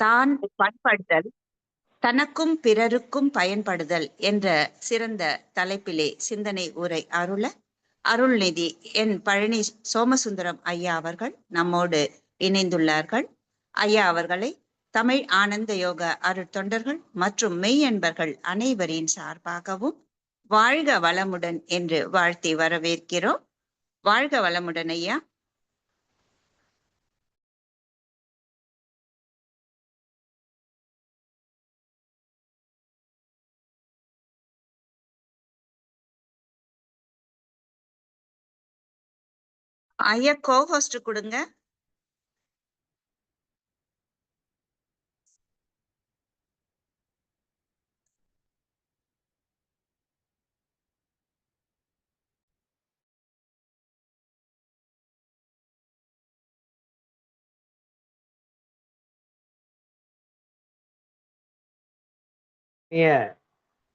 தான் பண்படுதல், தனக்கும் பிறருக்கும் பயன்படுதல் என்ற சிறந்த தலைப்பிலே சிந்தனை உரை அருள அருள்நிதி என் பழனி சோமசுந்தரம் ஐயா அவர்கள் நம்மோடு இணைந்துள்ளார்கள். ஐயா அவர்களை தமிழ் ஆனந்த யோக அருட்தொண்டர்கள் மற்றும் மெய்யன்பர்கள் அனைவரின் சார்பாகவும் வாழ்க வளமுடன் என்று வாழ்த்தி வரவேற்கிறோம். வாழ்க வளமுடன் ஐயா. ஐயா கோஹோஸ்ட் கொடுங்க.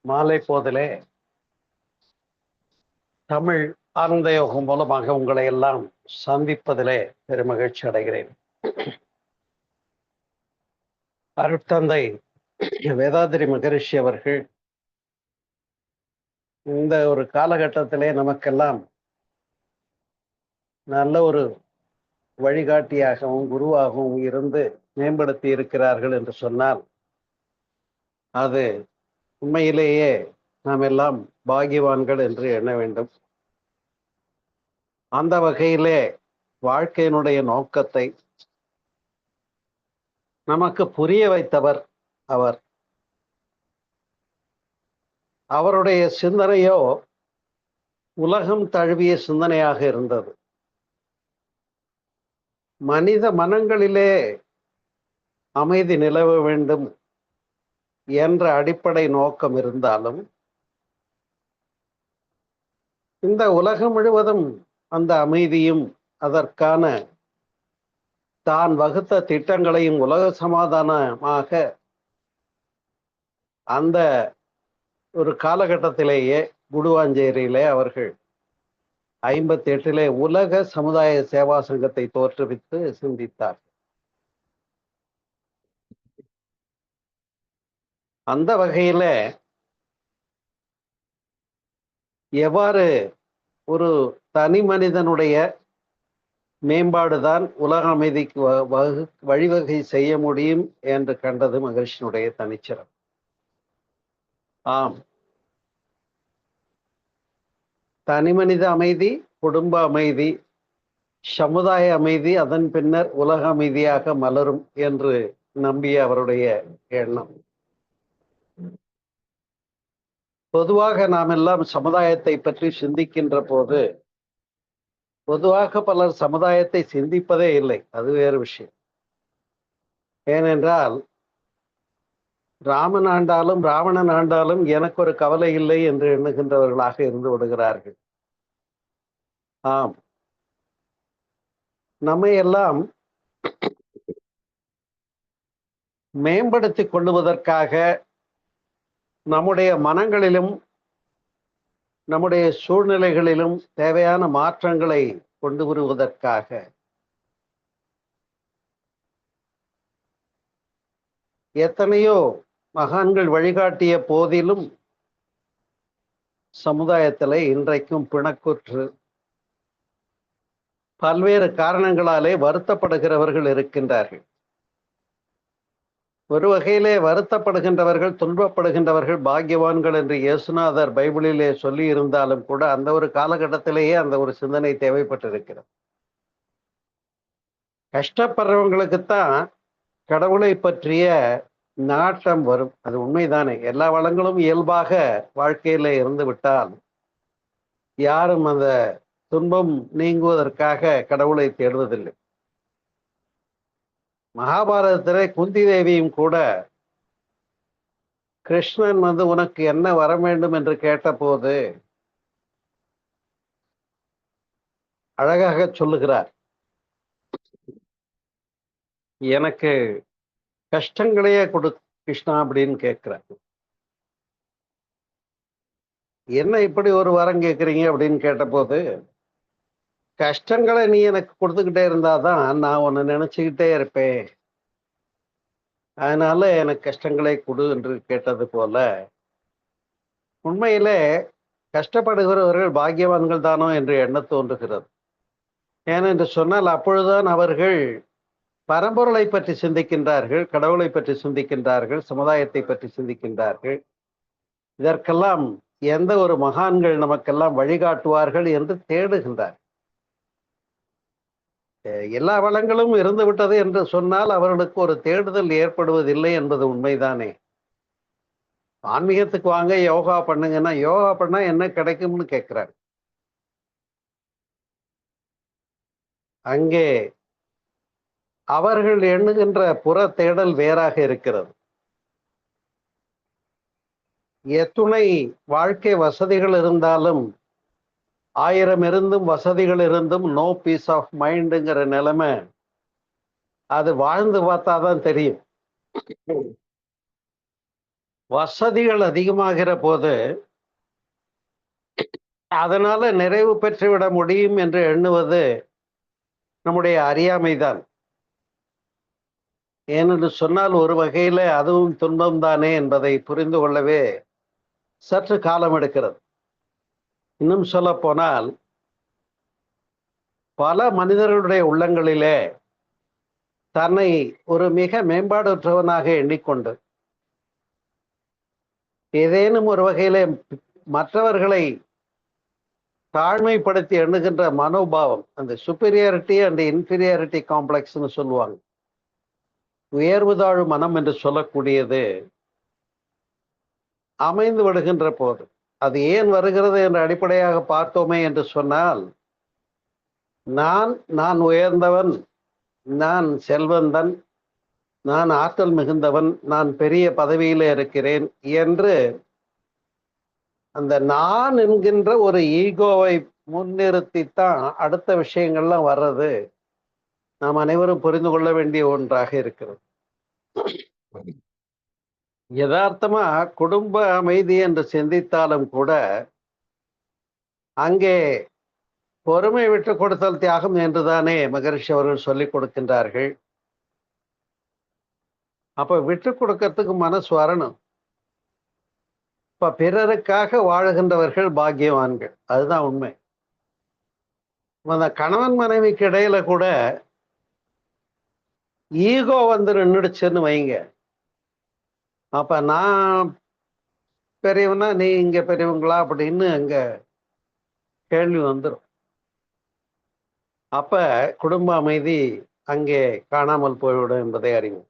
மாலை போதிலே தமிழ் ஆனந்த யோகம் மூலமாக உங்களை எல்லாம் சந்திப்பதிலே பெருமகிழ்ச்சி அடைகிறேன். அருட்தந்தை வேதாதிரி மகரிஷி அவர்கள் இந்த ஒரு காலகட்டத்திலே நமக்கெல்லாம் நல்ல ஒரு வழிகாட்டியாகவும் குருவாகவும் இருந்து மேம்படுத்தி இருக்கிறார்கள் என்று சொன்னால் அது உண்மையிலேயே நாம் எல்லாம் பாகியவான்கள் என்று எண்ண வேண்டும். அந்த வகையிலே வாழ்க்கையினுடைய நோக்கத்தை நமக்கு புரிய வைத்தவர் அவர். அவருடைய சிந்தனையோ உலகம் தழுவிய சிந்தனையாக இருந்தது. மனித மனங்களிலே அமைதி நிலவ வேண்டும் என்ற அடிப்படை நோக்கம் இருந்தாலும் இந்த உலகம் முழுவதும் அந்த அமைதியும் அதற்கான தான் வகுத்த திட்டங்களையும் உலக சமாதானமாக அந்த ஒரு காலகட்டத்திலேயே குடுவாஞ்சேரியிலே அவர்கள் 58 உலக சமுதாய சேவா சங்கத்தை தோற்றுவித்து சிந்தித்தார். அந்த வகையில எவ்வாறு ஒரு தனி மனிதனுடைய மேம்பாடுதான் உலக அமைதிக்கு வழிவகை செய்ய முடியும் என்று கண்டது மகரிஷியினுடைய தனிச்சிறம். ஆம், தனி மனித அமைதி, குடும்ப அமைதி, சமுதாய அமைதி, அதன் பின்னர் உலக அமைதியாக மலரும் என்று நம்பிய அவருடைய எண்ணம். பொதுவாக நாம் எல்லாம் சமுதாயத்தை பற்றி சிந்திக்கின்ற போது பொதுவாக பலர் சமுதாயத்தை சிந்திப்பதே இல்லை. அது வேறு விஷயம். ஏனென்றால் ராமன் ஆண்டாலும் ராவணன் ஆண்டாலும் எனக்கு ஒரு கவலை இல்லை என்று எண்ணுகின்றவர்களாக இருந்து விடுகிறார்கள். ஆம், நம்மை எல்லாம் மேம்படுத்திக் கொள்ளுவதற்காக நம்முடைய மனங்களிலும் நம்முடைய சூழ்நிலைகளிலும் தேவையான மாற்றங்களை கொண்டு வருவதற்காக எத்தனையோ மகான்கள் வழிகாட்டிய போதிலும் சமுதாயத்திலே இன்றைக்கும் பிணக்குற்று பல்வேறு காரணங்களாலே வருத்தப்படுகிறவர்கள் இருக்கின்றார்கள். ஒரு வகையிலே வருத்தப்படுகின்றவர்கள், துன்பப்படுகின்றவர்கள் பாக்கியவான்கள் என்று இயேசுநாதர் பைபிளிலே சொல்லி இருந்தாலும் கூட அந்த ஒரு காலகட்டத்திலேயே அந்த ஒரு சிந்தனை தேவைப்பட்டிருக்கிறது. கஷ்டப்படுறவங்களுக்குத்தான் கடவுளை பற்றிய நாட்டம் வரும். அது உண்மைதானே. எல்லா வளங்களும் இயல்பாக வாழ்க்கையில இருந்து விட்டால் யாரும் அந்த துன்பம் நீங்குவதற்காக கடவுளை தேடுவதில்லை. மகாபாரதத்திலே குந்தி தேவியும் கூட கிருஷ்ணன் உனக்கு என்ன வர வேண்டும் என்று கேட்டபோது அழகாக சொல்லுகிறார், எனக்கு கஷ்டங்களையே கொடு கிருஷ்ணா அப்படின்னு கேட்கிறார். என்ன இப்படி ஒரு வரம் கேட்குறீங்க அப்படின்னு கேட்டபோது, கஷ்டங்களை நீ எனக்கு கொடுத்துக்கிட்டே இருந்தாதான் நான் உன்னை நினைச்சுக்கிட்டே இருப்பேன் அதனால எனக்கு கஷ்டங்களை கொடு என்று கேட்டது போல, உண்மையிலே கஷ்டப்படுகிறவர்கள் பாக்கியவான்கள் தானோ என்று எண்ணத் தோன்றுகிறது. ஏனென்று சொன்னால் அப்பொழுதுதான் அவர்கள் பரம்பொருளை பற்றி சிந்திக்கின்றார்கள், கடவுளை பற்றி சிந்திக்கின்றார்கள், சமுதாயத்தை பற்றி சிந்திக்கின்றார்கள். இதற்கெல்லாம் எந்த ஒரு மகான்கள் நமக்கெல்லாம் வழிகாட்டுவார்கள் என்று தேடுகின்றார். எல்லா வளங்களும் இருந்து விட்டது என்று சொன்னால் அவர்களுக்கு ஒரு தேடுதல் ஏற்படுவதில்லை என்பது உண்மைதானே. ஆன்மீகத்துக்கு வாங்க யோகா பண்ணுங்கன்னா, யோகா பண்ணா என்ன கிடைக்கும்னு கேட்கிறார். அங்கே அவர்கள் எண்ணுகின்ற புற தேடல் வேறாக இருக்கிறது. எத்துணை வாழ்க்கை வசதிகள் இருந்தாலும், 1000 இருந்தும் வசதிகள் இருந்தும் நோ பீஸ் ஆஃப் மைண்டுங்கிற நிலைமை, அது வாழ்ந்து பார்த்தாதான் தெரியும். வசதிகள் அதிகமாகிற போது அதனால நிறைவு பெற்றுவிட முடியும் என்று எண்ணுவது நம்முடைய அறியாமைதான். ஏனென்று சொன்னால் ஒரு வகையில அதுவும் துன்பம் தானே என்பதை புரிந்து கொள்ளவே சற்று காலம் எடுக்கிறது. இன்னும் சொல்ல போனால், பல மனிதர்களுடைய உள்ளங்களிலே தன்னை ஒரு மிக மேம்பாடற்றவனாக எண்ணிக்கொண்டு ஏதேனும் ஒரு வகையிலே மற்றவர்களை தாழ்மைப்படுத்தி எண்ணுகின்ற மனோபாவம், அந்த சுப்பீரியாரிட்டி அண்ட் இன்ஃபீரியாரிட்டி காம்ப்ளெக்ஸ்னு சொல்லுவாங்க, உயர்வு தாழ்வு மனம் என்று சொல்லக்கூடியது அமைந்து விடுகின்ற போது, அது ஏன் வருகிறது என்ற அடிப்படையாக பார்த்தோமே என்று சொன்னால், நான் உயர்ந்தவன், நான் செல்வந்தன், நான் ஆற்றல் மிகுந்தவன், நான் பெரிய பதவியில இருக்கிறேன் என்று அந்த நான் என்கின்ற ஒரு ஈகோவை முன்னிறுத்தித்தான் அடுத்த விஷயங்கள்லாம் வர்றது நாம் அனைவரும் புரிந்து கொள்ள வேண்டிய ஒன்றாக இருக்கிறது. யதார்த்தமா குடும்ப அமைதி என்று சிந்தித்தாலும் கூட அங்கே பொறுமை விட்டு கொடுத்தல் தியாகம் என்றுதானே மகரிஷி அவர்கள் சொல்லிக் கொடுக்கின்றார்கள். அப்ப விட்டு கொடுக்கறதுக்கு மனசு வரணும். இப்ப பிறருக்காக வாழுகின்றவர்கள் பாக்கியவான்கள், அதுதான் உண்மை. அந்த கணவன் மனைவிக்கு இடையில கூட ஈகோ வந்து நின்றுடுச்சுன்னு வைங்க, அப்ப நான் பெரியவனா நீ இங்க பெரியவங்களா அப்படின்னு அங்க கேள்வி வந்துடும். அப்ப குடும்ப அமைதி அங்கே காணாமல் போய்விடும் என்பதை அறிவோம்.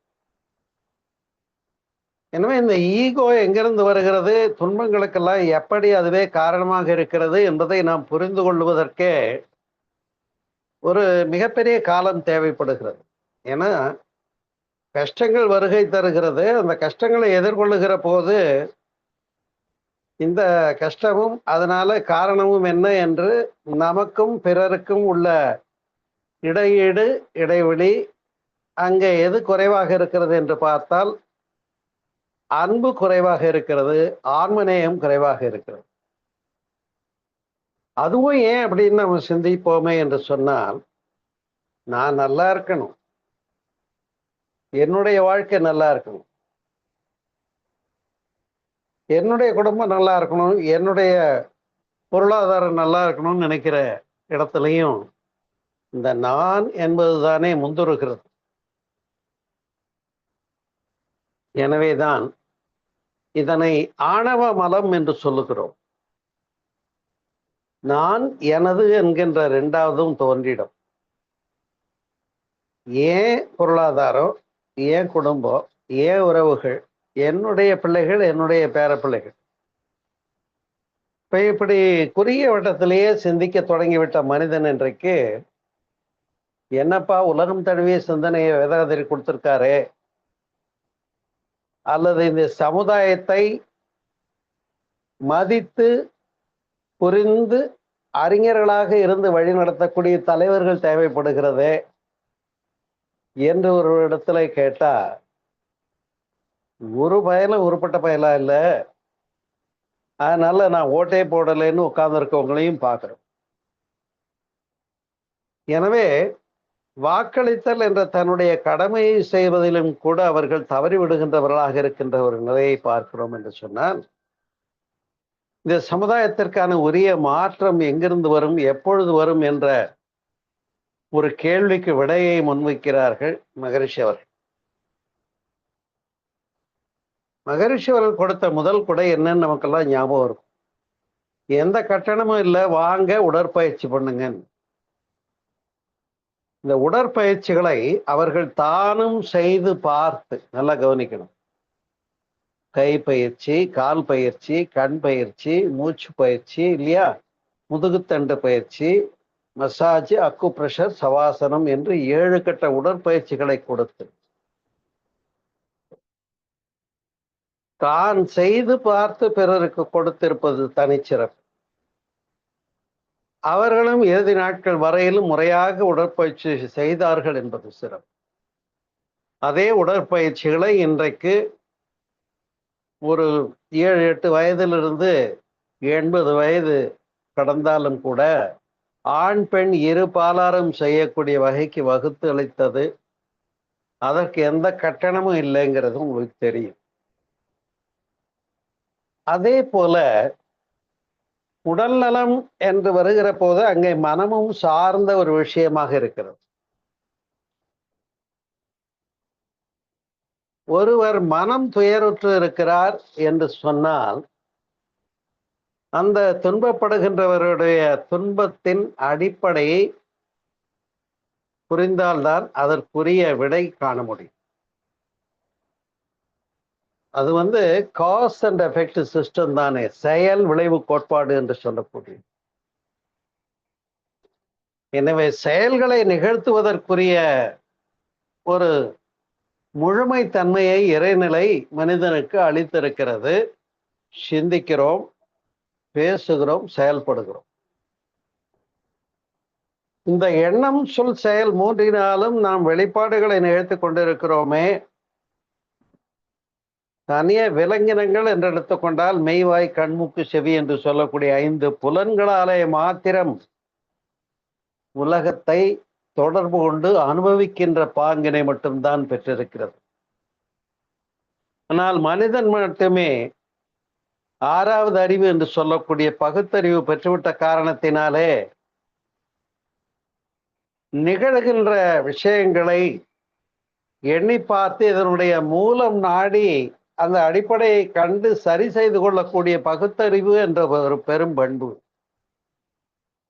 எனவே இந்த ஈகோ எங்கிருந்து வருகிறது, துன்பங்களுக்கெல்லாம் எப்படி அதுவே காரணமாக இருக்கிறது என்பதை நாம் புரிந்து கொள்வதற்கே ஒரு மிகப்பெரிய காலம் தேவைப்படுகிறது. ஏன்னா கஷ்டங்கள் வருகை தருகிறது. அந்த கஷ்டங்களை எதிர்கொள்ளுகிற போது இந்த கஷ்டமும் அதனால காரணமும் என்ன என்று நமக்கும் பிறருக்கும் உள்ள இடையீடு, இடைவெளி, அங்கே எது குறைவாக இருக்கிறது என்று பார்த்தால் அன்பு குறைவாக இருக்கிறது, ஆன்மநேயம் குறைவாக இருக்கிறது. அதுவும் ஏன் அப்படின்னு நம்ம சிந்திப்போமே என்று சொன்னால், நான் நல்லா இருக்கணும், என்னுடைய வாழ்க்கை நல்லா இருக்கணும், என்னுடைய குடும்பம் நல்லா இருக்கணும், என்னுடைய பொருளாதாரம் நல்லா இருக்கணும்னு நினைக்கிற இடத்துலையும் இந்த நான் என்பதுதானே முந்துருகிறது. எனவேதான் இதனை ஆணவ மலம் என்று சொல்லுகிறோம். நான் எனது என்கின்ற இரண்டாவதும் தோன்றிடும். ஏன் பொருளாதாரம், ஏன் குடும்பம், ஏன் உறவுகள், என்னுடைய பிள்ளைகள், என்னுடைய பேர பிள்ளைகள். இப்ப இப்படி குறுகிய வட்டத்திலேயே சிந்திக்க தொடங்கிவிட்ட மனிதன் இன்றைக்கு என்னப்பா உலகம் தழுவிய சிந்தனையை வேதாதிரி கொடுத்திருக்காரு, அல்லது இந்த சமுதாயத்தை மதித்து புரிந்து அறிஞர்களாக இருந்து வழிநடத்தக்கூடிய தலைவர்கள் தேவைப்படுகிறது என்று ஒரு இடத்துல கேட்டா, ஒரு பயலும் உருப்பட்ட பயலா இல்ல, அதனால நான் ஓட்டே போடலைன்னு உட்கார்ந்து இருக்கவங்களையும் பார்க்கிறோம். எனவே வாக்களித்தல் என்ற தன்னுடைய கடமையை செய்வதிலும் கூட அவர்கள் தவறிவிடுகின்றவர்களாக இருக்கின்ற ஒரு நிலையை பார்க்கிறோம் என்று சொன்னால், இந்த சமுதாயத்திற்கான உரிய மாற்றம் எங்கிருந்து வரும், எப்பொழுது வரும் என்ற ஒரு கேள்விக்கு விடையை முன்வைக்கிறார்கள் மகரிஷி அவர்கள். மகரிஷி அவர்கள் கொடுத்த முதல் கொடை என்னன்னு நமக்கெல்லாம் ஞாபகம் இருக்கும். எந்த கட்டணமும் இல்லை, வாங்க உடற்பயிற்சி பண்ணுங்க. இந்த உடற்பயிற்சிகளை அவர்கள் தானும் செய்து பார்த்து நல்லா கவனிக்கணும். கை பயிற்சி, கால் பயிற்சி, கண் பயிற்சி, மூச்சு பயிற்சி இல்லையா, முதுகுத்தண்டு பயிற்சி, மசாஜ், அக்கு பிரஷர், சவாசனம் என்று 7 கட்ட உடற்பயிற்சிகளை கொடுத்து தான் செய்து பார்த்து பிறருக்கு கொடுத்திருப்பது தனிச்சிறப்பு. அவர்களும் இறுதி நாட்கள் வரையிலும் முறையாக உடற்பயிற்சி செய்தார்கள் என்பது சிறப்பு. அதே உடற்பயிற்சிகளை இன்றைக்கு ஒரு 7-8 வயதிலிருந்து 80 வயது கடந்தாலும் கூட ஆண் பெண் இரு பாலாரும் செய்யக்கூடிய வகைக்கு வகுத்து அளித்தது. அதற்கு எந்த கட்டணமும் இல்லைங்கிறது உங்களுக்கு தெரியும். அதே போல உடல் நலம் என்று வருகிற போது அங்கே மனமும் சார்ந்த ஒரு விஷயமாக இருக்கிறது. ஒருவர் மனம் துயருற்று இருக்கிறார் என்று சொன்னால், அந்த துன்பப்படுகின்றவருடைய துன்பத்தின் அடிப்படையை புரிந்தால்தான் அதற்குரிய விடை காண முடியும். அது காஸ் அண்ட் எஃபெக்ட் சிஸ்டம் தானே, செயல் விளைவு கோட்பாடு என்று சொல்லக்கூடிய. எனவே செயல்களை நிகழ்த்துவதற்குரிய ஒரு முழுமை தன்மையை இறைநிலை மனிதனுக்கு அளித்திருக்கிறது. சிந்திக்கிறோம், பேசுகிறோம், செயல்படுகிறோம். இந்த எண்ணம், சொல், செயல் மூன்றினாலும் நாம் வெளிப்பாடுகளை நிகழ்த்திக் கொண்டிருக்கிறோமே. தனிய விலங்கினங்கள் என்று எடுத்துக்கொண்டால் மெய்வாய், கண்மூக்கு, செவி என்று சொல்லக்கூடிய 5 புலன்களாலே மாத்திரம் உலகத்தை தொடர்பு கொண்டு அனுபவிக்கின்ற பாங்கினை மட்டும்தான் பெற்றிருக்கிறது. ஆனால் மனிதன் மட்டுமே 6வது அறிவு என்று சொல்லக்கூடிய பகுத்தறிவு பெற்றுவிட்ட காரணத்தினாலே நிகழ்கின்ற விஷயங்களை எண்ணி பார்த்து இதனுடைய மூலம் நாடி அந்த அடிப்படையை கண்டு சரி செய்து கொள்ளக்கூடிய பகுத்தறிவு என்ற ஒரு பெரும் பண்பு.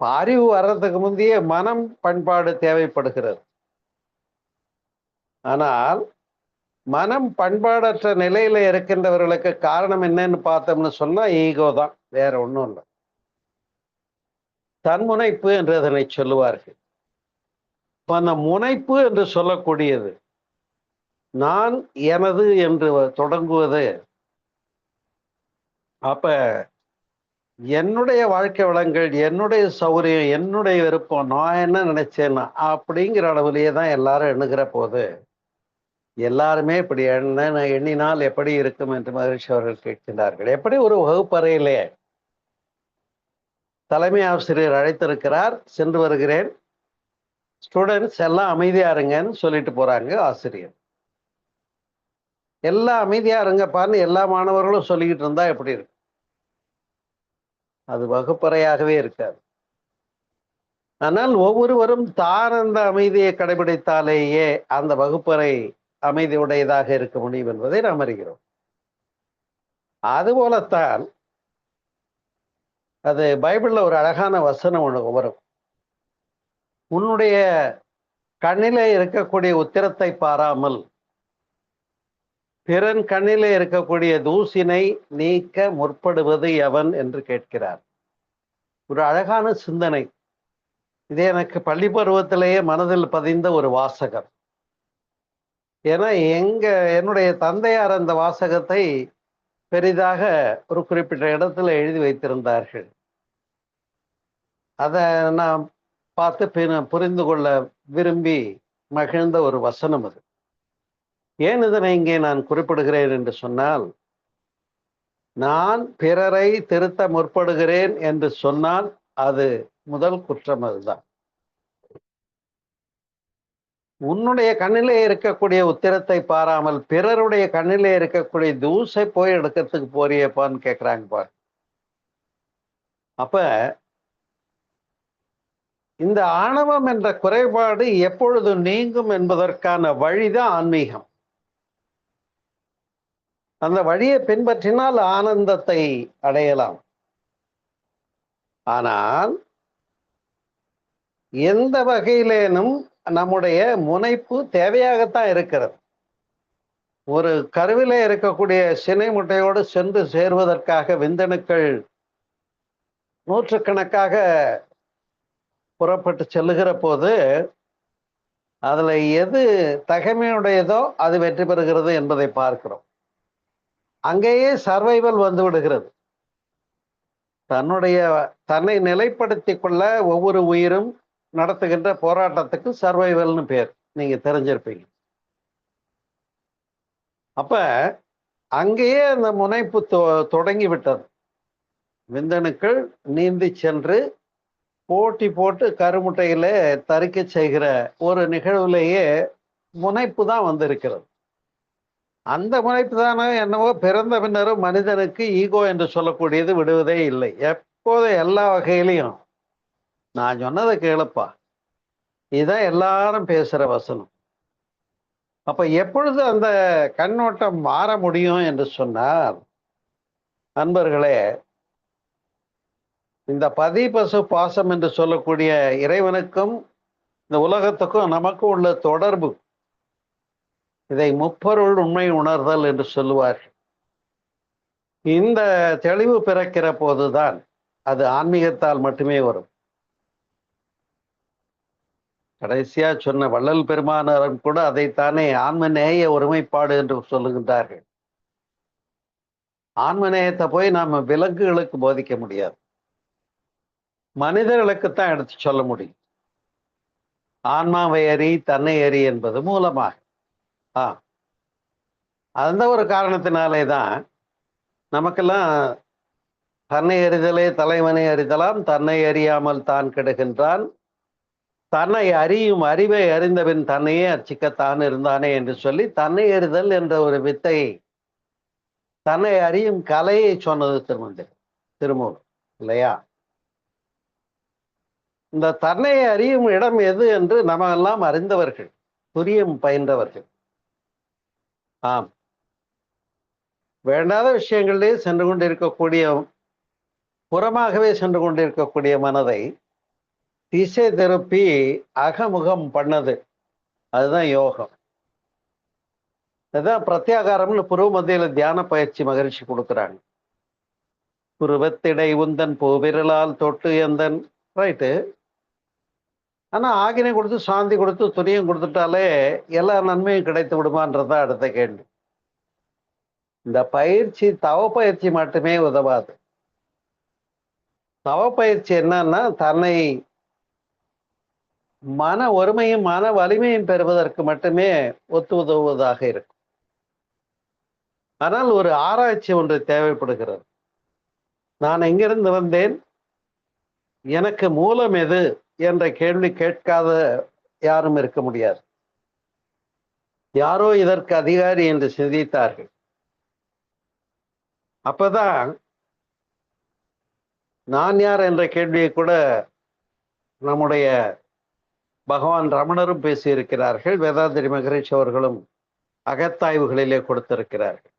அறிவு வர்றதுக்கு முந்தைய மனம் பண்பாடு தேவைப்படுகிறது. ஆனால் மனம் பண்பாடற்ற நிலையில இருக்கின்றவர்களுக்கு காரணம் என்னன்னு பார்த்தோம்னு சொன்னா ஈகோ தான், வேற ஒண்ணும் இல்லை. தன்முனைப்பு என்று அதனை சொல்லுவார்கள். அந்த முனைப்பு என்று சொல்லக்கூடியது, நான், எனது என்று தொடங்குவது, அப்ப என்னுடைய வாழ்க்கை வளங்கள், என்னுடைய சௌரியம், என்னுடைய விருப்பம், நான் என்ன நினைச்சேன்னா அப்படிங்கிற அளவிலேயே தான் எல்லாரும் எண்ணுகிற போது, எல்லாருமே இப்படி எண்ணினால் எப்படி இருக்கும் என்று மகரிஷி அவர்கள் கேட்கிறார்கள். எப்படி ஒரு வகுப்பறையிலே தலைமை ஆசிரியர் அழைத்திருக்கிறார், சென்று வருகிறேன், ஸ்டூடெண்ட்ஸ் எல்லாம் அமைதியா இருங்கன்னு சொல்லிட்டு போறாங்க ஆசிரியர். எல்லாம் அமைதியா இருங்கப்பான்னு எல்லா மாணவர்களும் சொல்லிக்கிட்டு இருந்தா எப்படி இருக்கு? அது வகுப்பறையாகவே இருக்காது. ஆனால் ஒவ்வொருவரும் தான் அந்த அமைதியை கடைபிடித்தாலேயே அந்த வகுப்பறை அமைதியுடையதாக இருக்க முடியும் என்பதை நாம் அறிகிறோம். அதுபோலத்தான் அது பைபிள்ல ஒரு அழகான வசனம் ஒன்று வரும். உன்னுடைய கண்ணிலே இருக்கக்கூடிய உத்திரத்தை பாராமல் பிறன் கண்ணிலே இருக்கக்கூடிய தூசினை நீக்க முற்படுவது எவன் என்று கேட்கிறார். ஒரு அழகான சிந்தனை. இது எனக்கு பள்ளி பருவத்திலேயே மனதில் பதிந்த ஒரு வாசகம். ஏன்னா என்னுடைய தந்தையார் அந்த வாசகத்தை பெரிதாக ஒரு குறிப்பிட்ட இடத்துல எழுதி வைத்திருந்தார்கள். அதை நான் பார்த்து புரிந்து கொள்ள விரும்பி மகிழ்ந்த ஒரு வசனம் அது. ஏன் இதனை இங்கே நான் குறிப்பிடுகிறேன் என்று சொன்னால், நான் பிறரை திருத்த முற்படுகிறேன் என்று சொன்னால் அது முதல் குற்றம். அதுதான் உன்னுடைய கண்ணிலே இருக்கக்கூடிய உத்திரத்தை பாராமல் பிறருடைய கண்ணிலே இருக்கக்கூடிய தூசை போய் எடுக்கிறதுக்கு போறியப்பான்னு கேட்கிறாங்க பாரு. அப்ப இந்த ஆணவம் என்ற குறைபாடு எப்பொழுது நீங்கும் என்பதற்கான வழிதான் ஆன்மீகம். அந்த வழியை பின்பற்றினால் ஆனந்தத்தை அடையலாம். ஆனால் எந்த வகையிலேனும் நம்முடைய முனைப்பு தேவையாகத்தான் இருக்கிறது. ஒரு கருவிலே இருக்கக்கூடிய சினை முட்டையோடு சென்று சேர்வதற்காக விந்தணுக்கள் நூற்றுக்கணக்காக புறப்பட்டு செல்லுகிற போது அதுல எது தகைமையுடையதோ அது வெற்றி பெறுகிறது என்பதை பார்க்கிறோம். அங்கேயே சர்வைவல் வந்து விடுகிறது. தன்னை நிலைப்படுத்திக் கொள்ள ஒவ்வொரு உயிரும் நடத்துகின்ற போராட்டத்துக்கு சர்வைவல்னு பேர். நீங்க தெரிஞ்சிருப்பீங்க. அப்ப அங்கேயே அந்த முனைப்பு தொடங்கி விட்டது. விந்தணுக்கள் நீந்தி சென்று போட்டி போட்டு கருமுட்டையில தரிக்க செய்கிற ஒரு நிகழ்வுலேயே முனைப்பு தான் வந்திருக்கிறது. அந்த முனைப்பு தானே என்னவோ பிறந்த பின்னரும் மனிதனுக்கு ஈகோ என்று சொல்லக்கூடியது விடுவதே இல்லை. எப்போதும் எல்லா வகையிலையும் நான் சொன்னதை கேளுப்பா, இதுதான் எல்லாரும் பேசுற வசனம். அப்ப எப்பொழுது அந்த கண்ணோட்டம் மாற முடியும் என்று சொன்னால், நண்பர்களே, இந்த பதி பசு பாசம் என்று சொல்லக்கூடிய இறைவனுக்கும் இந்த உலகத்துக்கும் நமக்கும் உள்ள தொடர்பு, இதை முப்பொருள் உண்மை உணர்தல் என்று சொல்லுவார்கள். இந்த தெளிவு பிறக்கிற போதுதான் அது ஆன்மீகத்தால் மட்டுமே வரும். கடைசியா சொன்ன வள்ளல் பெருமானாரும் கூட அதைத்தானே ஆன்மநேய ஒருமைப்பாடு என்று சொல்லுகின்றார்கள். ஆன்மநேயத்தை போய் நாம விலங்குகளுக்கு போதிக்க முடியாது, மனிதர்களுக்குத்தான் எடுத்து சொல்ல முடியும். ஆன்மாவை அறி தன்னை அறி என்பது மூலமாக அந்த ஒரு காரணத்தினாலே தான் நமக்கெல்லாம் தன்னை அறிதலே தலைவனை அறிதலாம், தன்னை அறியாமல் தான் கெடுகின்றான், தன்னை அறியும் அறிவை அறிந்தபின் தன்னையே அர்ச்சிக்கத்தான் இருந்தானே என்று சொல்லி தன்னை அறிதல் என்ற ஒரு வித்தை, தன்னை அறியும் கலையை சொன்னது திருமூலர் இல்லையா? இந்த தன்னை அறியும் இடம் எது என்று நம்ம எல்லாம் அறிந்தவர்கள், துரியம் பயின்றவர்கள். வேண்டாத விஷயங்களிலே சென்று கொண்டிருக்கக்கூடிய, புறமாகவே சென்று கொண்டிருக்கக்கூடிய மனதை திசை திருப்பி அகமுகம் பண்ணது, அதுதான் யோகம். அதுதான் பிரத்யாகாரம்னு புருவ மத்தியில தியான பயிற்சி மகிழ்ச்சி கொடுக்குறாங்க. புருவத்திடை உந்தன் பூவிரலால் தொட்டு எந்தன், ரைட்டு. ஆனா ஆகினை கொடுத்து சாந்தி கொடுத்து துணியம் கொடுத்துட்டாலே எல்லா நன்மையும் கிடைத்து விடுமான்றதான் அடுத்த கேள்வி. இந்த பயிற்சி தவ பயிற்சி மட்டுமே உதவாது. தவ பயிற்சி என்னன்னா தன்னை மன ஒருமையும் மன வலிமையும் பெறுவதற்கு மட்டுமே ஒத்து உதவுவதாக இருக்கும். ஆனால் ஒரு ஆராய்ச்சி ஒன்று தேவைப்படுகிறது. நான் எங்கிருந்து வந்தேன், எனக்கு மூலம் எது என்ற கேள்வி கேட்காத யாரும் இருக்க முடியாது. யாரோ இதற்கு அதிகாரி என்று சிந்தித்தார்கள். அப்பதான் நான் யார் என்ற கேள்வியை கூட நம்முடைய பகவான் ரமணரும் பேசியிருக்கிறார்கள், வேதாந்திரி மகரிஷி அவர்களும் அகத்தாய்வுகளிலே கொடுத்திருக்கிறார்கள்.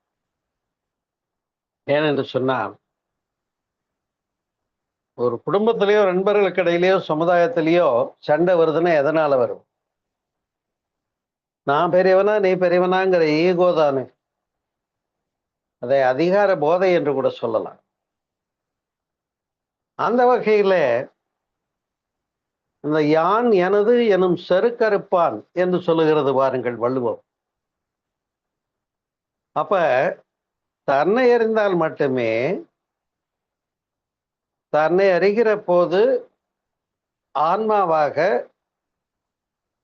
ஏனென்று சொன்னால், ஒரு குடும்பத்திலேயோ நண்பர்களுக்கு இடையிலேயோ சமுதாயத்திலேயோ சண்டை வருதுன்னா எதனால வரும்? நான் பெரியவனா நீ பெரியவனாங்கிற ஈகோ தானே. அதை அதிகார போதை என்று கூட சொல்லலாம். அந்த வகையில இந்த யான் எனது எனும் செருக்கறுப்பான் என்று சொல்லுகிறது பாருங்கள் வள்ளுவம். அப்ப தன்னை அறிந்தால் மட்டுமே, தன்னை அறிகிற போது ஆன்மாவாக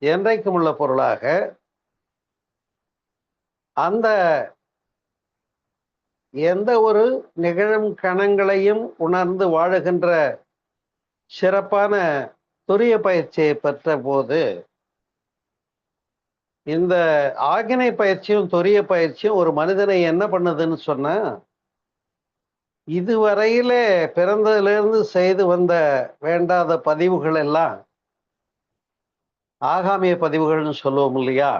என்றைக்கும் உள்ள பொருளாக அந்த எந்த ஒரு நிகழும் கணங்களையும் உணர்ந்து வாழுகின்ற சிறப்பான துரிய பயிற்சியை பெற்ற போது இந்த ஆக்கினை பயிற்சியும் துரிய பயிற்சியும் ஒரு மனிதனை என்ன பண்ணுதுன்னு சொன்னா, இதுவரையிலே பிறந்ததிலிருந்து செய்து வந்த வேண்டாத பதிவுகள் எல்லாம் ஆகாமிய பதிவுகள்னு சொல்லுவோம் இல்லையா?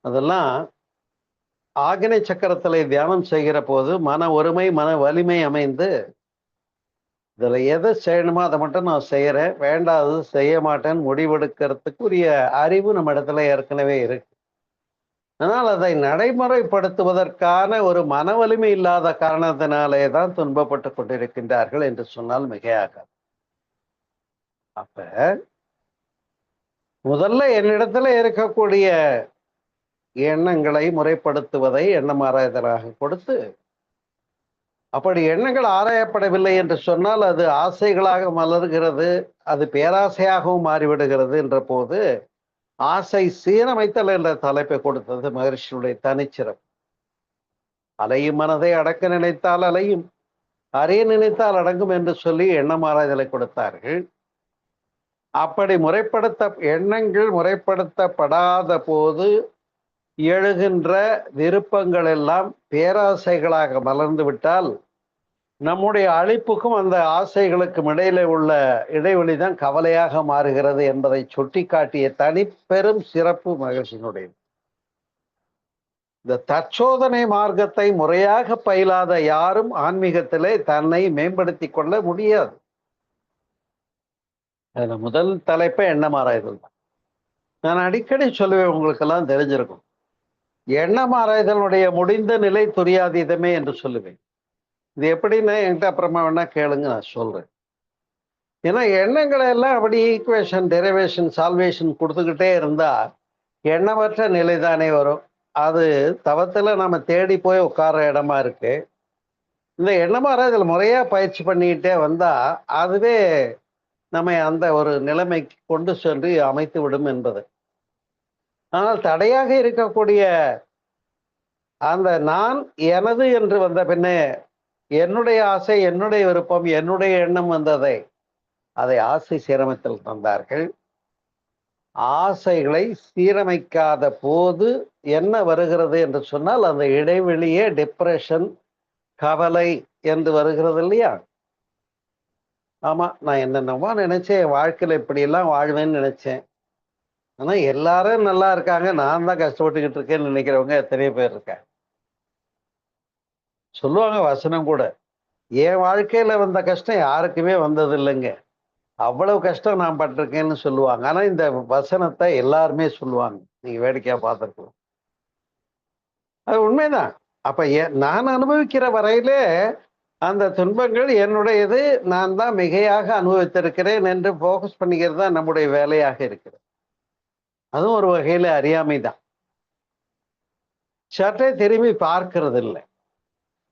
அதெல்லாம் ஆக்கினை சக்கரத்திலே தியானம் செய்கிற போது மன ஒருமை, மன வலிமை அமைந்து, இதுல எதை செய்யணுமோ அதை மட்டும் நான் செய்யறேன், வேண்டாதது செய்ய மாட்டேன்னு முடிவெடுக்கிறதுக்குரிய அறிவு நம்ம இடத்துல ஏற்கனவே இருக்கு. ஆனால் அதை நடைமுறைப்படுத்துவதற்கான ஒரு மன வலிமை இல்லாத காரணத்தினாலே தான் துன்பப்பட்டு கொண்டிருக்கின்றார்கள் என்று சொன்னால் மிகையாகாது. அப்ப முதல்ல என்னிடத்துல இருக்கக்கூடிய எண்ணங்களை முறைப்படுத்துவதை எண்ணம் ஆராய்தலாக கொடுத்து, அப்படி எண்ணங்கள் ஆராயப்படவில்லை என்று சொன்னால் அது ஆசைகளாக மலர்கிறது, அது பேராசையாகவும் மாறிவிடுகிறது என்ற போது, ஆசை சீரமைத்தல் என்ற தலைப்பை கொடுத்தது மகரிஷியுடைய தனிச்சிறப்பு. அலையும் மனதை அடக்க நினைத்தால் அலையும், அறிய நினைத்தால் அடங்கும் என்று சொல்லி எண்ணம் ஆராய்தலை கொடுத்தார்கள். அப்படி எண்ணங்கள் முறைப்படுத்தப்படாத போது எழுகின்ற விருப்பங்கள் எல்லாம் பேராசைகளாக மலர்ந்து விட்டால், நம்முடைய அழிப்புக்கும் அந்த ஆசைகளுக்கும் இடையில உள்ள இடைவெளி தான் கவலையாக மாறுகிறது என்பதை சுட்டிக்காட்டிய தனிப்பெரும் சிறப்பு மகிழ்ச்சியினுடைய. இந்த தற்சோதனை மார்க்கத்தை முறையாக பயிலாத யாரும் ஆன்மீகத்திலே தன்னை மேம்படுத்திக் கொள்ள முடியாது. அதுல முதல் தலைப்பை எண்ணம் ஆராய்தல் தான். நான் அடிக்கடி சொல்லுவேன், உங்களுக்கெல்லாம் தெரிஞ்சிருக்கும், எண்ணம் ஆராய்தலுடைய முடிந்த நிலை துரியாதீதமே என்று சொல்லுவேன். இது எப்படின்னா என்கிட்ட அப்புறமா வேணா கேளுங்க, நான் சொல்றேன். ஏன்னா எண்ணங்களை எல்லாம் அப்படி ஈக்குவேஷன், டெரிவேஷன், சால்வேஷன் கொடுத்துக்கிட்டே இருந்தா எண்ணமற்ற நிலை தானே வரும். அது தவத்துல நம்ம தேடி போய் உட்கார்ற இடமா இருக்கு. இந்த எண்ணமாற இதில் முறையா பயிற்சி பண்ணிக்கிட்டே வந்தா அதுவே நம்மை அந்த ஒரு நிலைமைக்கு கொண்டு சென்று அமைத்து விடும் என்பது. ஆனால் தடையாக இருக்கக்கூடிய அந்த நான் எனது என்று வந்த பின்னே என்னுடைய ஆசை, என்னுடைய விருப்பம், என்னுடைய எண்ணம் வந்ததை அதை ஆசை சீரமைத்தல் தந்தார்கள். ஆசைகளை சீரமைக்காத போது என்ன வருகிறது என்று சொன்னால் அந்த இடைவெளியே டிப்ரெஷன், கவலை என்று வருகிறது இல்லையா? ஆமா, நான் என்னென்னமோ நினைச்சேன், வாழ்க்கையில இப்படியெல்லாம் வாழ்வேன்னு நினைச்சேன். ஆனா எல்லாரும் நல்லா இருக்காங்க, நான் தான் கஷ்டப்பட்டுக்கிட்டு இருக்கேன்னு நினைக்கிறவங்க எத்தனையோ பேர் இருக்காங்க. சொல்லுவாங்க வசனம் கூட, என் வாழ்க்கையில வந்த கஷ்டம் யாருக்குமே வந்தது இல்லைங்க, அவ்வளவு கஷ்டம் நான் பட்டிருக்கேன்னு சொல்லுவாங்க. ஆனா இந்த வசனத்தை எல்லாருமே சொல்லுவாங்க, நீங்க வேடிக்கையா பார்த்துருக்கலாம். அது உண்மைதான். அப்ப நான் அனுபவிக்கிற வரையிலே அந்த துன்பங்கள் என்னுடையது, நான் தான் மிகையாக அனுபவித்திருக்கிறேன் என்று போக்கஸ் பண்ணிக்கிறது தான் நம்முடைய வேலையாக இருக்கிறது. அதுவும் ஒரு வகையில அறியாமை தான். சற்றே திரும்பி பார்க்கிறது இல்லை.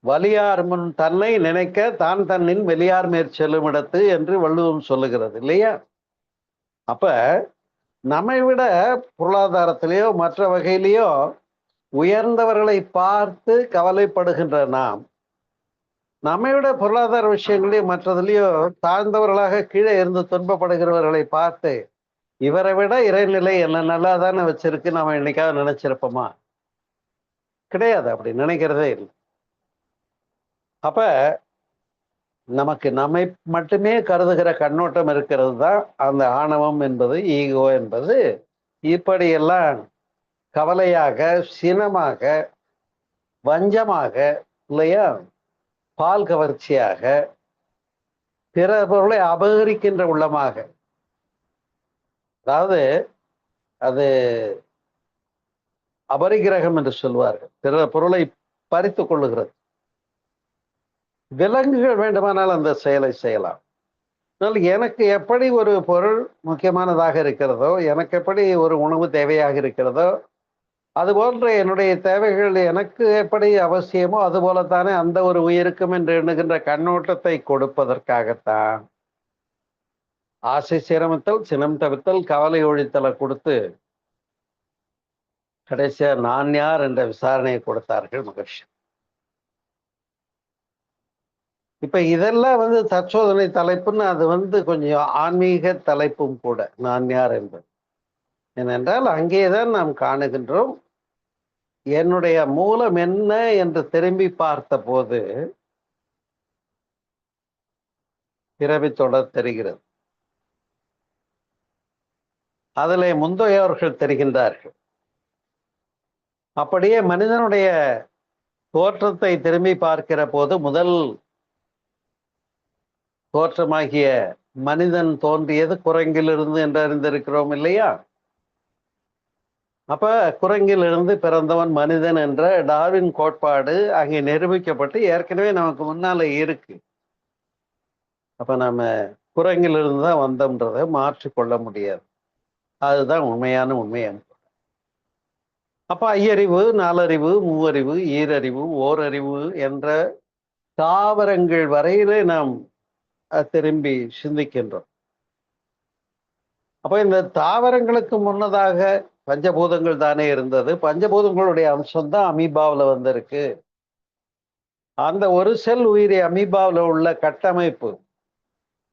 வலியார் முன் தன்னை நினைக்க தான் தன்னின் வெளியார் மேற்செல்லும் இடத்து என்று வள்ளுவம் சொல்லுகிறது இல்லையா? அப்ப நம்மை விட பொருளாதாரத்திலேயோ மற்ற வகையிலேயோ உயர்ந்தவர்களை பார்த்து கவலைப்படுகின்ற நாம், நம்மை விட பொருளாதார விஷயங்களையும் மற்றதுலயோ தாழ்ந்தவர்களாக கீழே இருந்து துன்பப்படுகிறவர்களை பார்த்து இவரை விட இறைநிலை என்ன நல்லா தானே வச்சிருக்கு நம்ம என்னைக்காவது நினைச்சிருப்போமா? கிடையாது, அப்படி நினைக்கிறதே இல்லை. அப்ப நமக்கு நம்மை மட்டுமே கருதுகிற கண்ணோட்டம் இருக்கிறது தான் அந்த ஆணவம் என்பது, ஈகோ என்பது. இப்படியெல்லாம் கவலையாக, சினமாக, வஞ்சமாக இல்லையா, பால் கவர்ச்சியாக, பிற பொருளை அபகரிக்கின்ற உள்ளமாக, அதாவது அது அபரிகிரகம் என்று சொல்வார்கள், பிற பொருளை பறித்து கொள்ளுகிறது. விலங்குகள் வேண்டுமானால் அந்த செயலை செய்யலாம். ஆனால் எனக்கு எப்படி ஒரு பொருள் முக்கியமானதாக இருக்கிறதோ, எனக்கு எப்படி ஒரு உணவு தேவையாக இருக்கிறதோ, அதுபோன்ற என்னுடைய தேவைகள் எனக்கு எப்படி அவசியமோ அதுபோலத்தானே அந்த ஒரு உயிருக்கும் என்று எண்ணுகின்ற கண்ணோட்டத்தை கொடுப்பதற்காகத்தான் ஆசை சீரமைத்தல், சினம் தவிர்த்தல், கவலை ஒழித்தலை கொடுத்து கடைசியா நான் யார் என்ற விசாரணையை கொடுத்தார்கள் மகர்ஷி. இப்ப இதெல்லாம் தற்சோதனை தலைப்புன்னு, அது கொஞ்சம் ஆன்மீக தலைப்பும் கூட, நான் யார் என்பது. ஏனென்றால் அங்கேதான் நாம் காணுகின்றோம், என்னுடைய மூலம் என்ன என்று திரும்பி பார்த்த போது பிறவி தொடர் தெரிகிறது. அதிலே முந்தையவர்கள் தெரிகின்றார்கள். அப்படியே மனிதனுடைய தோற்றத்தை திரும்பி பார்க்கிற போது முதல் தோற்றமாகிய மனிதன் தோன்றியது குரங்கிலிருந்து என்று அறிந்திருக்கிறோம் இல்லையா? அப்ப குரங்கிலிருந்து பிறந்தவன் மனிதன் என்ற டார்வின் கோட்பாடு அங்கே நிரூபிக்கப்பட்டு ஏற்கனவே நமக்கு முன்னால இருக்கு. அப்ப நம்ம குரங்கிலிருந்து தான் வந்தோம்ன்றதை மாற்றிக்கொள்ள முடியாது. அதுதான் உண்மையான உண்மையான. அப்ப ஐயறிவு, நாலறிவு, மூவறிவு, ஈரறிவு, ஓரறிவு என்ற தாவரங்கள் வரையிலே நாம் திரும்பி சிந்திக்கின்றோம். அப்ப இந்த தாவரங்களுக்கு முன்னதாக பஞ்சபூதங்கள் தானே இருந்தது. பஞ்சபூதங்களுடைய அம்சம்தான் அமீபாவில் வந்திருக்கு. அந்த ஒரு செல் உயிரி அமீபாவில் உள்ள கட்டமைப்பு,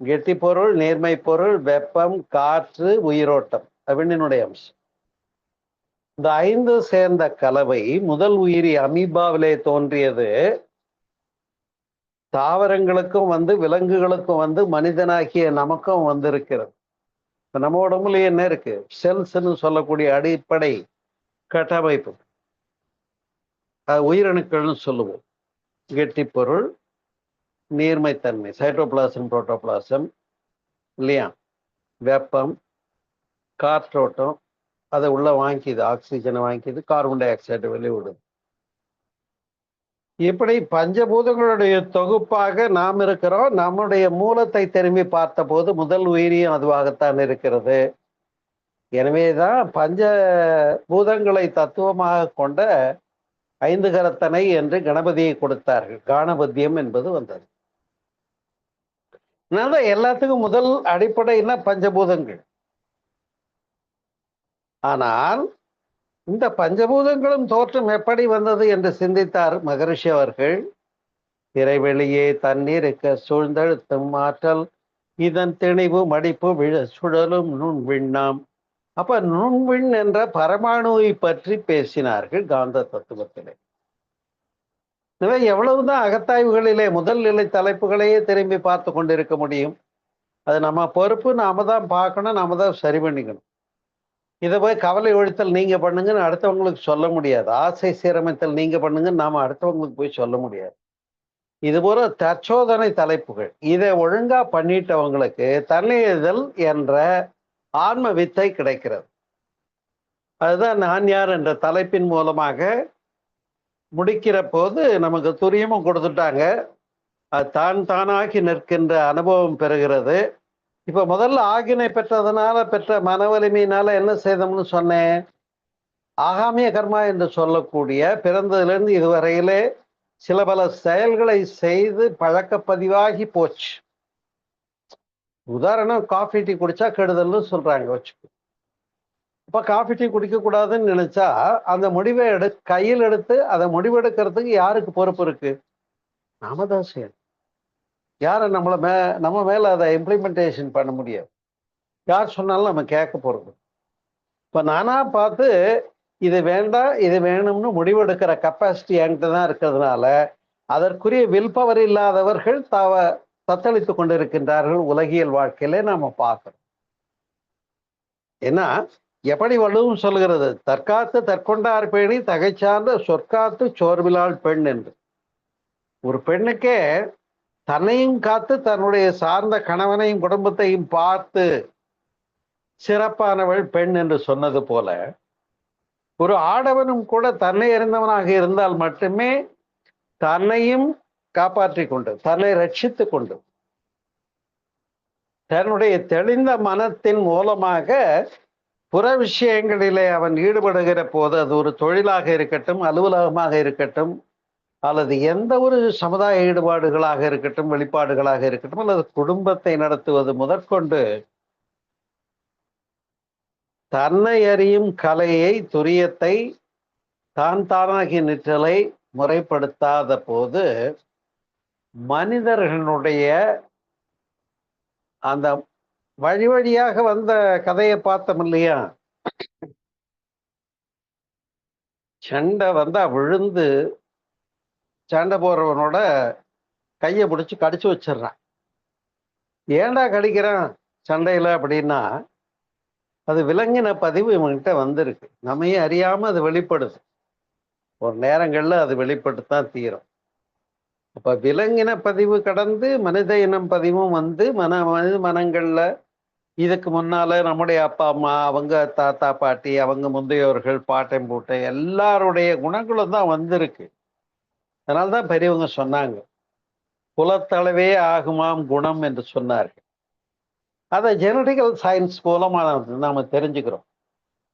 கெட்டி பொருள், நீர்மை பொருள், வெப்பம், காற்று, உயிரோட்டம், விண்ணினுடைய அம்சம். இந்த 5 சேர்ந்த கலவை முதல் உயிரி அமீபாவிலே தோன்றியது. தாவரங்களுக்கும் வந்து விலங்குகளுக்கும் வந்து மனிதனாகிய நமக்கும் வந்திருக்கிறது. இப்ப நம்ம உடம்புல என்ன இருக்கு? செல்ஸ்ன்னு சொல்லக்கூடிய அடிப்படை கட்டமைப்பு, உயிரணுக்கள்னு சொல்லுவோம். கெட்டி பொருள், நீர்மைத்தன்மை, சைட்டோபிளாசம், புரோட்டோபிளாசம் இல்லையா, வெப்பம், காற்றோட்டம், அதை உள்ள வாங்கிக்குது, ஆக்சிஜனை வாங்கிக்குது, கார்பன் டை ஆக்சைடு வெளிவிடுது. இப்படி பஞ்சபூதங்களுடைய தொகுப்பாக நாம் இருக்கிறோம். நம்முடைய மூலத்தை திரும்பி பார்த்த போது முதல் உயிரியும் அதுவாகத்தான் இருக்கிறது. எனவேதான் பஞ்ச பூதங்களை தத்துவமாக கொண்ட 5 கரத்தனை என்று கணபதியை கொடுத்தார்கள். காணபத்தியம் என்பது வந்தது. எல்லாத்துக்கும் முதல் அடிப்படைன்னா பஞ்சபூதங்கள். ஆனால் இந்த பஞ்சபூதங்களும் தோற்றம் எப்படி வந்தது என்று சிந்தித்தார் மகரிஷி அவர்கள். இறைவெளியே தண்ணீருக்கு சூழ்ந்தழுத்தும் ஆற்றல், இதன் திணிவு மடிப்பு சுழலும் நுண்விண்ணாம். அப்ப நுண்விண் என்ற பரமாணுவை பற்றி பேசினார்கள் காந்த தத்துவத்திலே. எவ்வளவுதான் அகத்தாய்வுகளிலே முதல் நிலை தலைப்புகளையே திரும்பி பார்த்து கொண்டிருக்க முடியும்? அது நம்ம பொறுப்பு. நாம தான் பார்க்கணும், நாம தான் சரி பண்ணிக்கணும். இதை போய் கவலை ஒழித்தல் நீங்க பண்ணுங்கன்னு அடுத்தவங்களுக்கு சொல்ல முடியாது. ஆசை சீரமைத்தல் நீங்க பண்ணுங்கன்னு நாம அடுத்தவங்களுக்கு போய் சொல்ல முடியாது. இது போல தற்சோதனை தலைப்புகள். இதை ஒழுங்கா பண்ணிட்டவங்களுக்கு தன்னியதல் என்ற ஆன்ம வித்தை கிடைக்கிறது. அதுதான் நான் யார் என்ற தலைப்பின் மூலமாக முடிக்கிற போது நமக்கு துரியமும் கொடுத்துட்டாங்க. அது தான் தானாகி நிற்கின்ற அனுபவம் பெறுகிறது. இப்ப முதல்ல ஆகினை பெற்றதுனால பெற்ற மன வலிமையினால என்ன செய்தோம்னு சொன்னேன்? ஆகாமிய கர்மா என்று சொல்லக்கூடிய பிறந்ததிலிருந்து இதுவரையிலே சில பல செயல்களை செய்து பழக்கப்பதிவாகி போச்சு. உதாரணம், காஃபி டீ குடிச்சா கெடுதல்னு சொல்றாங்க வச்சுக்கோ. அப்ப காஃபி டீ குடிக்க கூடாதுன்னு நினைச்சா அந்த முடிவை கையில் எடுத்து அதை முடிவெடுக்கிறதுக்கு யாருக்கு பொறுப்பு இருக்கு? நாம தான் செய்யணும். யாரை நம்ம மேல அதை இம்ப்ளிமெண்டேஷன் பண்ண முடியாது. யார் சொன்னாலும் நம்ம கேட்க போறது. இப்ப நானா பார்த்து இது வேண்டாம் இது வேணும்னு முடிவெடுக்கிற கெப்பாசிட்டி என்கிட்ட தான் இருக்கிறதுனால அதற்குரிய வில் பவர் இல்லாதவர்கள் தத்தளித்து கொண்டிருக்கின்றார்கள் உலகியல் வாழ்க்கையில நாம பார்க்கிறோம். ஏன்னா எப்படி வள்ளுவம் சொல்கிறது, தற்காத்து தற்கொண்டார் பேணி தகைச்சார்ந்த சொற்காத்து சோர்விலாள் பெண் என்று. ஒரு பெண்ணுக்கே தன்னையும் காத்து தன்னுடைய சார்ந்த கணவனையும் குடும்பத்தையும் பார்த்து சிறப்பானவள் பெண் என்று சொன்னது போல, ஒரு ஆடவனும் கூட தன்னை அறிந்தவனாக இருந்தால் மட்டுமே தன்னையும் காப்பாற்றிக் கொண்டு தன்னை ரட்சித்து கொண்டு தன்னுடைய தெளிந்த மனத்தின் மூலமாக புற விஷயங்களிலே அவன் ஈடுபடுகிற போது, அது ஒரு தொழிலாக இருக்கட்டும், அலுவலகமாக இருக்கட்டும், அல்லது எந்த ஒரு சமுதாய ஈடுபாடுகளாக இருக்கட்டும், வெளிப்பாடுகளாக இருக்கட்டும், அல்லது குடும்பத்தை நடத்துவது முதற்கொண்டு தன்னை அறியும் கலையை, துரியத்தை, தான் தானாகி நிற்றலை முறைப்படுத்தாத போது மனிதர்களுடைய அந்த வழி வழியாக வந்த கதையை பார்த்தோம் இல்லையா? சண்டை வந்தா விழுந்து சண்டை போடுறவனோட கையை பிடிச்சி கடிச்சு வச்சிடுறான். ஏன்டா கடிக்கிறான் சண்டையில அப்படின்னா, அது விலங்கின பதிவு இவன்கிட்ட வந்திருக்கு. நம்மையே அறியாம அது வெளிப்படுது. ஒரு நேரங்கள்ல அது வெளிப்பட்டுத்தான் தீரும். அப்ப விலங்கின பதிவு கடந்து மனித இனம் பதிவும் வந்து மனித மனங்கள்ல இதுக்கு முன்னால நம்முடைய அப்பா அம்மா, அவங்க தாத்தா பாட்டி, அவங்க முந்தையோர்கள், பாட்டன் பூட்டை எல்லாருடைய குணங்களும் தான் வந்திருக்கு. அதனால்தான் பெரியவங்க சொன்னாங்க, குலத்தளவே ஆகுமாம் குணம் என்று சொன்னார்கள். அதை ஜெனடிக்கல் சயின்ஸ் மூலமா நாம தெரிஞ்சுக்கிறோம்.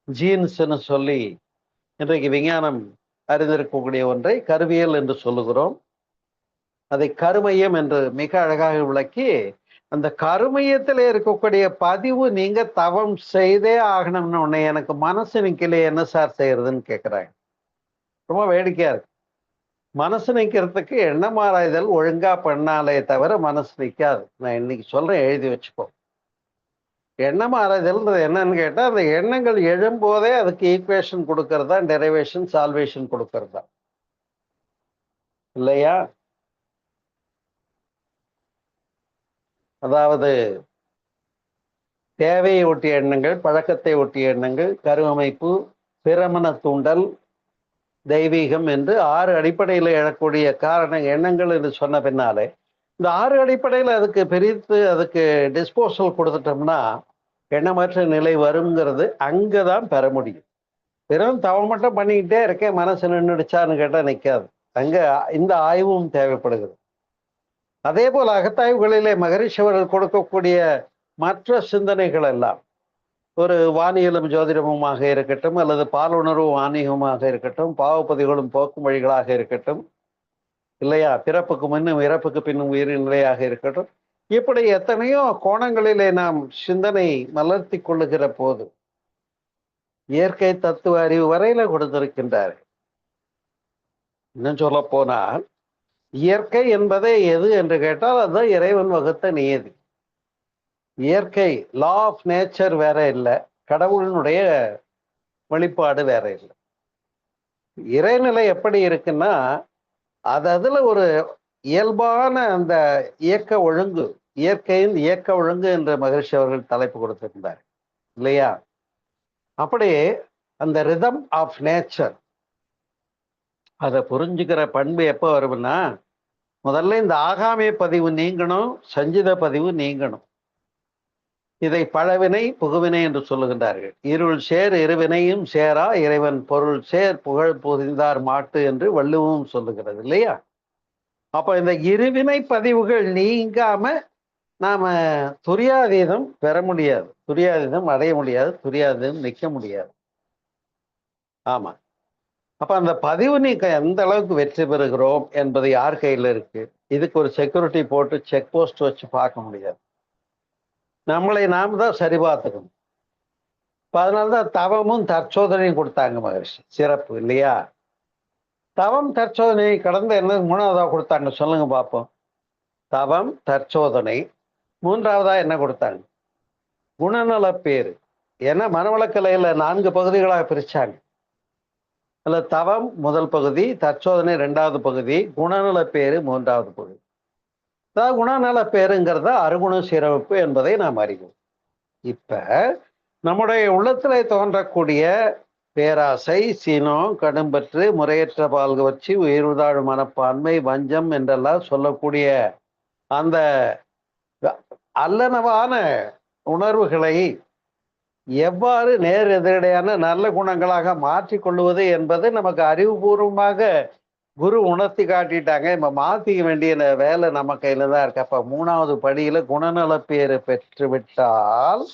ஜீன்ஸ்ன்னு சொல்லி இன்றைக்கு விஞ்ஞானம் அறிந்திருக்கக்கூடிய ஒன்றை கருவியல் என்று சொல்லுகிறோம். அதை கருமையம் என்று மிக அழகாக விளக்கி, அந்த கருமையத்தில் இருக்கக்கூடிய பதிவு நீங்க தவம் செய்தே ஆகணும்னு உடனே எனக்கு மனசு நிக்கல, என்ன சார் செய்யறதுன்னு கேட்கிறாங்க. ரொம்ப வேடிக்கையா இருக்கு. மனசு நிக்கிறதுக்கு எண்ணம் ஆராய்தல் ஒழுங்கா பண்ணாலே தவிர மனசு நிக்காது. நான் இன்னைக்கு சொல்றேன், எழுதி வச்சுக்கோ. எண்ணம் ஆராய்தல்ன்றது என்னன்னு கேட்டா, அந்த எண்ணங்கள் எழும்போதே அதுக்கு ஈக்குவேஷன் கொடுக்கறது தான் டெரிவேஷன், சால்வேஷன் கொடுக்கறது தான் இல்லையா? அதாவது தேவையை ஒட்டிய எண்ணங்கள், பழக்கத்தை ஒட்டிய எண்ணங்கள், கருவமைப்பு, பிரமண தூண்டல், தெய்வீகம் என்று 6 அடிப்படையில் எழக்கூடிய காரண எண்ணங்கள் என்று சொன்ன பின்னாலே, இந்த 6 அடிப்படையில் அதுக்கு பிரித்து அதுக்கு டிஸ்போசல் கொடுத்துட்டோம்னா எண்ணமற்ற நிலை வருங்கிறது அங்கதான் பெற முடியும். வெறும் தவம் மட்டும் பண்ணிக்கிட்டே இருக்கேன், மனசு நின்றுடுச்சான்னு கேட்டா நிற்காது. அங்க இந்த ஆய்வும் தேவைப்படுகிறது. அதே போல அகத்தாய்வுகளிலே மகரிஷி அவர்கள் கொடுக்கக்கூடிய மற்ற சிந்தனைகள் எல்லாம் ஒரு வானியலும் ஜோதிடமுமாக இருக்கட்டும், அல்லது பாலுணர்வு ஆன்மீகமாக இருக்கட்டும், பாவப்பதிகளும் போக்கும் வழிகளாக இருக்கட்டும், இல்லையா, பிறப்புக்கு முன்னும் இறப்புக்கு பின்னும் உயிரின் நிலையாக இருக்கட்டும், இப்படி எத்தனையோ கோணங்களிலே நாம் சிந்தனை மலர்த்தி கொள்ளுகிற போது இயற்கை தத்துவ அறிவு வரையில கொடுத்திருக்கின்றார். இன்னும் சொல்ல போனால் இயற்கை என்பதே எது என்று கேட்டால் அதுதான் இறைவன் வகுத்த நியதி. இயற்கை லா ஆஃப் நேச்சர் வேற இல்லை, கடவுளினுடைய வெளிப்பாடு வேற இல்லை. இறைநிலை எப்படி இருக்குன்னா, அதுல ஒரு இயல்பான அந்த இயக்க ஒழுங்கு, இயற்கையின் இயக்க ஒழுங்கு என்ற மகரிஷி அவர்கள் தலைப்பு கொடுத்திருந்தார் இல்லையா? அப்படி அந்த ரிதம் ஆஃப் நேச்சர் அதை புரிஞ்சுக்கிற பண்பு எப்போ வரும்னா, முதல்ல இந்த ஆகாமிய பதிவு நீங்கணும், சஞ்சித பதிவு நீங்கணும். இதை பழவினை புகுவினை என்று சொல்லுகின்றார்கள். இருள் சேர் இருவினையும் சேரா இறைவன் பொருள் சேர் புகழ் புரிந்தார் மாட்டு என்று வள்ளுவமும் சொல்லுகிறது இல்லையா? அப்ப இந்த இருவினை பதிவுகள் நீங்காம நாம துரியாதீதம் பெற முடியாது, துரியாதீதம் அடைய முடியாது, துரியாதீதம் நிற்க முடியாது. ஆமா. அப்ப அந்த பதிவு நீக்க எந்த அளவுக்கு வெற்றி பெறுகிறோம் என்பது யார் கையில் இருக்கு? இதுக்கு ஒரு செக்யூரிட்டி போட்டு செக் போஸ்ட் வச்சு பார்க்க முடியாது. நம்மளை நாம தான் சரி பார்த்துக்கணும். அதனால்தான் தவமும் தற்சோதனையும் கொடுத்தாங்க மகரிஷி. சிறப்பு இல்லையா? தவம் தற்சோதனை கடந்த என்ன 3வதா கொடுத்தாங்க சொல்லுங்க பார்ப்போம். தவம் தற்சோதனை. 3வதா என்ன கொடுத்தாங்க? குணநல பேரு. ஏன்னா மனவளக்கலையில 4 பகுதிகளாக பிரிச்சாங்க. அதுல தவம் முதல் பகுதி, தற்சோதனை 2வது பகுதி, குணநல பேரு 3வது பகுதி. அதாவது குணநல பேருங்கிறத அருகுண சீரமைப்பு என்பதை நாம் அறிவோம். இப்ப நம்முடைய உள்ளத்திலே தோன்றக்கூடிய பேராசை, சீனம், கடும்பற்று, முறையற்ற பால்கவர்ச்சி, உயிர்தாழ் மனப்பான்மை, வஞ்சம் என்றெல்லாம் சொல்லக்கூடிய அந்த அல்லனவான உணர்வுகளை எவ்வாறு நேர் எதிரடையான நல்ல குணங்களாக மாற்றிக்கொள்வது என்பது நமக்கு அறிவுபூர்வமாக குரு உணர்த்தி காட்டிட்டாங்க. இப்ப மாத்திக்க வேண்டிய வேலை நம்ம கையில தான் இருக்கு. அப்ப 3வது படியில குணநல பேரு பெற்று விட்டால்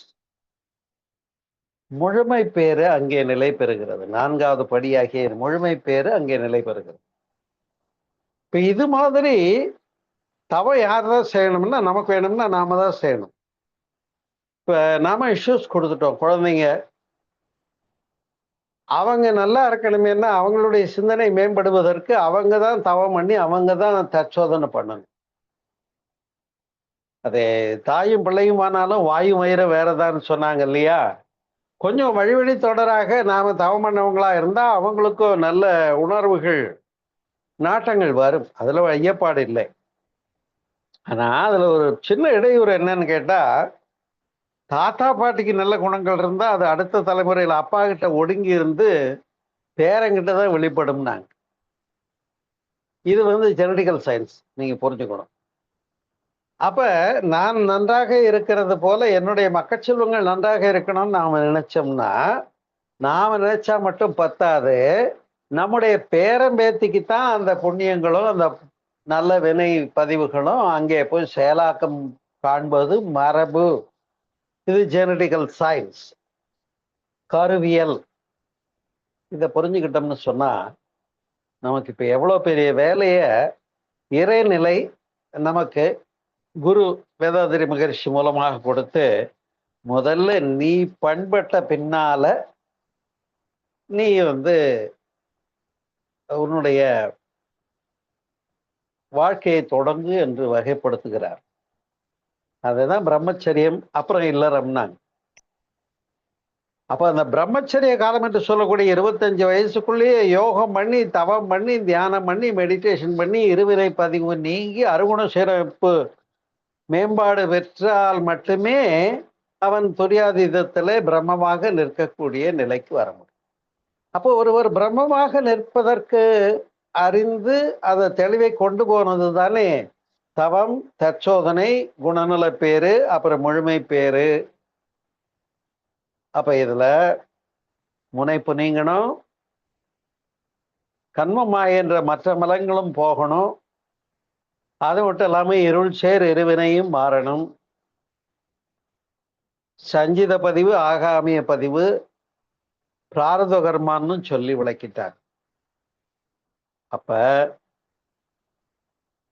முழுமை பேரு அங்கே நிலை பெறுகிறது. 4வது படியாகிய முழுமை பேரு அங்கே நிலை பெறுகிறது. இப்ப இது மாதிரி தவம் யார்தான் செய்யணும்னா, நமக்கு வேணும்னா நாம தான் செய்யணும். இப்ப நாம இஷ்யூஸ் கொடுத்துட்டோம். குழந்தைங்க அவங்க நல்லா இருக்கணுமேனா அவங்களுடைய சிந்தனை மேம்படுவதற்கு அவங்க தான் தவம் பண்ணி அவங்க தான் தற்சோதனை பண்ணணும். அதே தாயும் பிள்ளையும் ஆனாலும் வாயும் வயிறு வேறதான்னு சொன்னாங்க இல்லையா? கொஞ்சம் வழி வழி தொடராக நாம தவம் பண்ணவங்களா இருந்தா அவங்களுக்கும் நல்ல உணர்வுகள், நாட்டங்கள் வரும். அதுல ஐயப்பாடு இல்லை. ஆனா அதுல ஒரு சின்ன இடையூறு என்னன்னு கேட்டா, தாத்தா பாட்டிக்கு நல்ல குணங்கள் இருந்தா அது அடுத்த தலைமுறையில அப்பா கிட்ட ஒடுங்கி இருந்து பேரங்கிட்ட தான் வெளிப்படும்னாங்க. இது ஜெனடிக்கல் சயின்ஸ், நீங்க புரிஞ்சுக்கணும். அப்ப நான் நன்றாக இருக்கிறது போல என்னுடைய மக்கட்செல்வங்கள் நன்றாக இருக்கணும்னு நாம நினைச்சோம்னா, நாம நினைச்சா மட்டும் பத்தாது. நம்முடைய பேரன் பேத்திக்கு தான் அந்த புண்ணியங்களும் அந்த நல்ல வினை பதிவுகளும் அங்கே போய் செயலாக்கம் காண்பது மரபு. இது ஜெனடிக்கல் சயின்ஸ், கருவியல். இதை புரிஞ்சுக்கிட்டோம்னு சொன்னா நமக்கு இப்ப எவ்வளவு பெரிய வேலைய இறைநிலை நமக்கு குரு வேதாதிரி மகரிஷி மூலமாக கொடுத்து, முதல்ல நீ பண்பட்ட பின்னால நீ உன்னுடைய வாழ்க்கையை தொடங்கு என்று வகைப்படுத்துகிறார். அதுதான் பிரம்மச்சரியம், அப்புறம் இல்லறம்னாங்க. அப்ப அந்த பிரம்மச்சரிய காலம் என்று சொல்லக்கூடிய 25 வயசுக்குள்ளேயே யோகம் பண்ணி, தவம் பண்ணி, தியானம் பண்ணி, மெடிடேஷன் பண்ணி, இருவினை பதிவு நீங்கி அருகுண சிறப்பு மேம்பாடு பெற்றால் மட்டுமே அவன் துரியாதீதத்திலே பிரம்மமாக நிற்கக்கூடிய நிலைக்கு வர முடியும். அப்போ ஒருவர் பிரம்மமாக நிற்பதற்கு அறிந்து அதை தெளிவை கொண்டு போனது தானே தவம், தற்சோதனை, குணநல பேரு, அப்புறம் முழுமை பேரு. அப்ப இதுல முனைப்பு நீங்கணும், கண்மமாய என்ற மற்ற மலங்களும் போகணும். அது மட்டும் இல்லாம இருள் சேர் இருவினையும் மாறணும். சஞ்சித பதிவு, ஆகாமிய பதிவு, பிராரத கர்மான்னு சொல்லி விளக்கிட்டார். அப்ப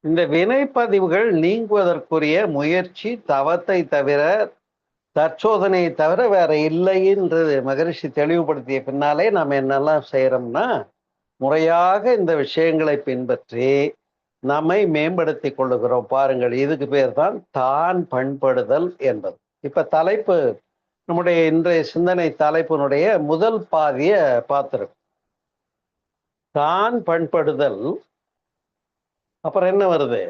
இந்த வினைப்பதிவுகள் நீங்குவதற்குரிய முயற்சி தவத்தை தவிர, தற்சோதனையை தவிர வேற இல்லைன்றது மகரிஷி தெளிவுபடுத்திய பின்னாலே நாம் என்னெல்லாம் செய்யறோம்னா, முறையாக இந்த விஷயங்களை பின்பற்றி நம்மை மேம்படுத்தி கொள்ளுகிறோம். பாருங்கள், இதுக்கு பேர் தான் தான் பண்படுதல் என்பது. இப்ப தலைப்பு, நம்முடைய இன்றைய சிந்தனை தலைப்பினுடைய முதல் பாதிய பார்த்திருக்கும். தான் பண்படுதல். அப்புறம் என்ன வருது?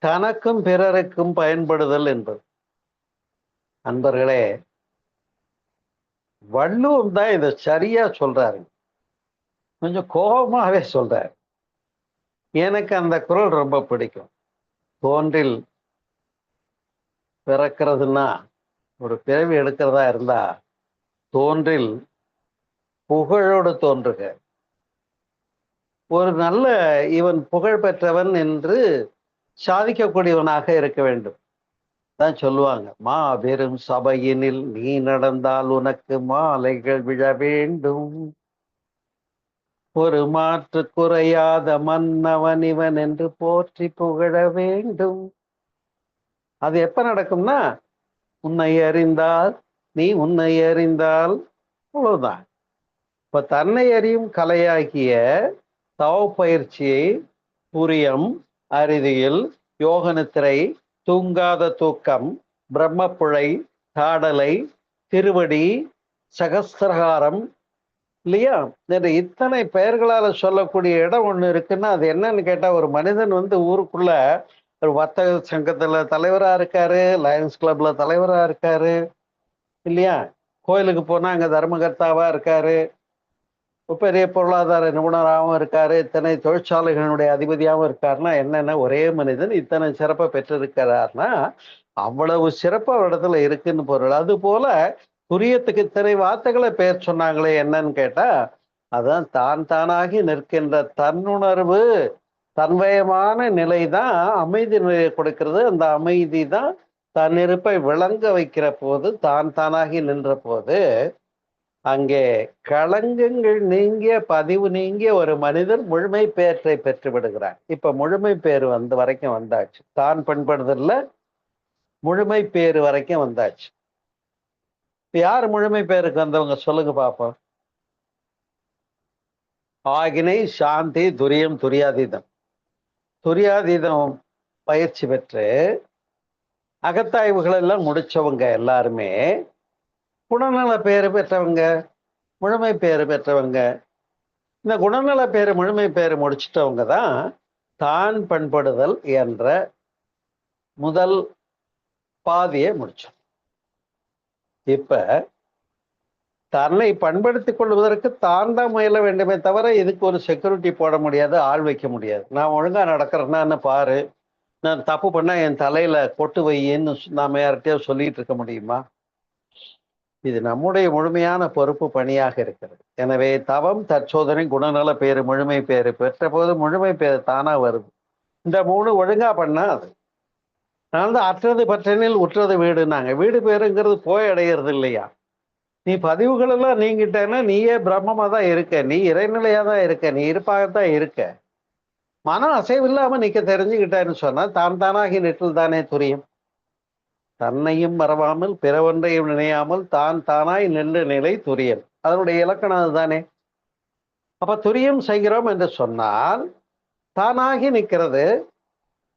தனக்கும் பிறருக்கும் பயன்படுதல் என்பது. அன்பர்களே, வள்ளுவம் தான் இதை சரியா சொல்றாரு. கொஞ்சம் கோபமாவே சொல்றாரு. எனக்கு அந்த குறள் ரொம்ப பிடிக்கும். தோன்றில் பிறக்கிறதுன்னா, ஒரு பிறவி எடுக்கிறதா இருந்தா, தோன்றில் புகழோடு தோன்றுக. ஒரு நல்ல இவன் புகழ் பெற்றவன் என்று சாதிக்கக்கூடியவனாக இருக்க வேண்டும் தான் சொல்லுவாங்க. மாபெரும் சபையினில் நீ நடந்தால் உனக்கு மாலைகள் விழ வேண்டும், ஒரு மாற்று குறையாத மன்னவன் இவன் என்று போற்றி புகழ வேண்டும். அது எப்ப நடக்கும்னா, உன்னை அறிந்தால், நீ உன்னை அறிந்தால், அவ்வளவுதான். இப்ப தன்னை அறியும் கலையாகிய தவ பயிற்சியை புரியம், அறுதியில், யோகநித்திரை, தூங்காத தூக்கம், பிரம்மப்புழை, தாடலை, திருவடி, சகஸ்திரகாரம், இல்லையா, என்று இத்தனை பெயர்களால சொல்லக்கூடிய இடம் ஒண்ணு இருக்குன்னா அது என்னன்னு கேட்டா, ஒரு மனிதன் ஊருக்குள்ள ஒரு வர்த்தக சங்கத்துல தலைவரா இருக்காரு, லயன்ஸ் கிளப்ல தலைவரா இருக்காரு, இல்லையா, கோயிலுக்கு போனா அங்க தர்மகர்த்தாவா இருக்காரு, பெரிய பொருளாதார நிபுணராகவும் இருக்காரு, இத்தனை தொழிற்சாலைகளுடைய அதிபதியாகவும் இருக்காருன்னா என்னென்ன, ஒரே மனிதன் இத்தனை சிறப்பை பெற்றிருக்கிறார்னா அவ்வளவு சிறப்பு அவரிடத்துல இருக்குன்னு பொருள். அது போல துரியத்துக்கு இத்தனை வார்த்தைகளை பெயர் சொன்னாங்களே என்னன்னு கேட்டா, அதான் தான் தானாகி நிற்கின்ற தன்னுணர்வு, தன்வயமான நிலை தான் அமைதி நிலையை கொடுக்கிறது. அந்த அமைதி தான் தன்னிருப்பை விளங்க வைக்கிற போது, தான் தானாகி நின்ற போது அங்கே களங்கங்கள் நீங்கிய, பதிவு நீங்கிய ஒரு மனிதன் முழுமை பேற்றை பெற்று விடுகிறார். இப்ப முழுமை பேறு வரைக்கும் வந்தாச்சு. தான் பண்படுதல்ல முழுமை பேறு வரைக்கும் வந்தாச்சு. யார் முழுமை பேருக்கு வந்தவங்க சொல்லுங்க பாப்போம். ஆகினை, சாந்தி, துரியம், துரியாதீதம். துரியாதீதம் பயிற்சி பெற்று அகத்தாய்வுகள் எல்லாம் முடிச்சவங்க எல்லாருமே குணநல பேறு பெற்றவங்க, முழுமை பேறு பெற்றவங்க. இந்த குணநல பேறு முழுமை பேறு முடிச்சிட்டவங்க தான் தான் பண்படுதல் என்ற முதல் பாதியை முடிச்சோம். இப்ப தன்னை பண்படுத்திக் கொள்வதற்கு தான் தான் முயல வேண்டுமே தவிர இதுக்கு ஒரு செக்யூரிட்டி போட முடியாது, ஆள் வைக்க முடியாது. நான் ஒழுங்கா நடக்கிறேன்னா பாரு, நான் தப்பு பண்ணா என் தலையில கொட்டு வையின்னு நாம யார்கிட்டயோ சொல்லிட்டு இருக்க முடியுமா? இது நம்முடைய முழுமையான பொறுப்பு பணியாக இருக்கிறது. எனவே தவம், தற்சோதனை, குணநல பேறு, முழுமை பேறு பெற்ற போது முழுமை பேறு தானா வருது. இந்த 3 ஒழுங்கா பண்ணா அது. நான் தான் அற்றது பற்றனில் உற்றது வீடுனாங்க. வீடு பேருங்கிறது போய் அடையிறது இல்லையா? நீ பதிவுகள் எல்லாம் நீங்கிட்டேன்னா நீயே பிரம்மமா தான் இருக்க, நீ இறைநிலையா தான் இருக்க, நீ இருப்பாகத்தான் இருக்க. மனம் அசைவில்லாம நிக்க தெரிஞ்சுக்கிட்டேன்னு சொன்னா தான் தானாகி நிற்றல் தானே துரியம். தன்னையும் மறவாமல் பிறவொன்றையும் நினையாமல் தான் தானாய் நின்ற நிலை துரியம். அதனுடைய இலக்கணம் அதுதானே. அப்ப துரியம் செய்கிறோம் என்று சொன்னால் தானாகி நிற்கிறது.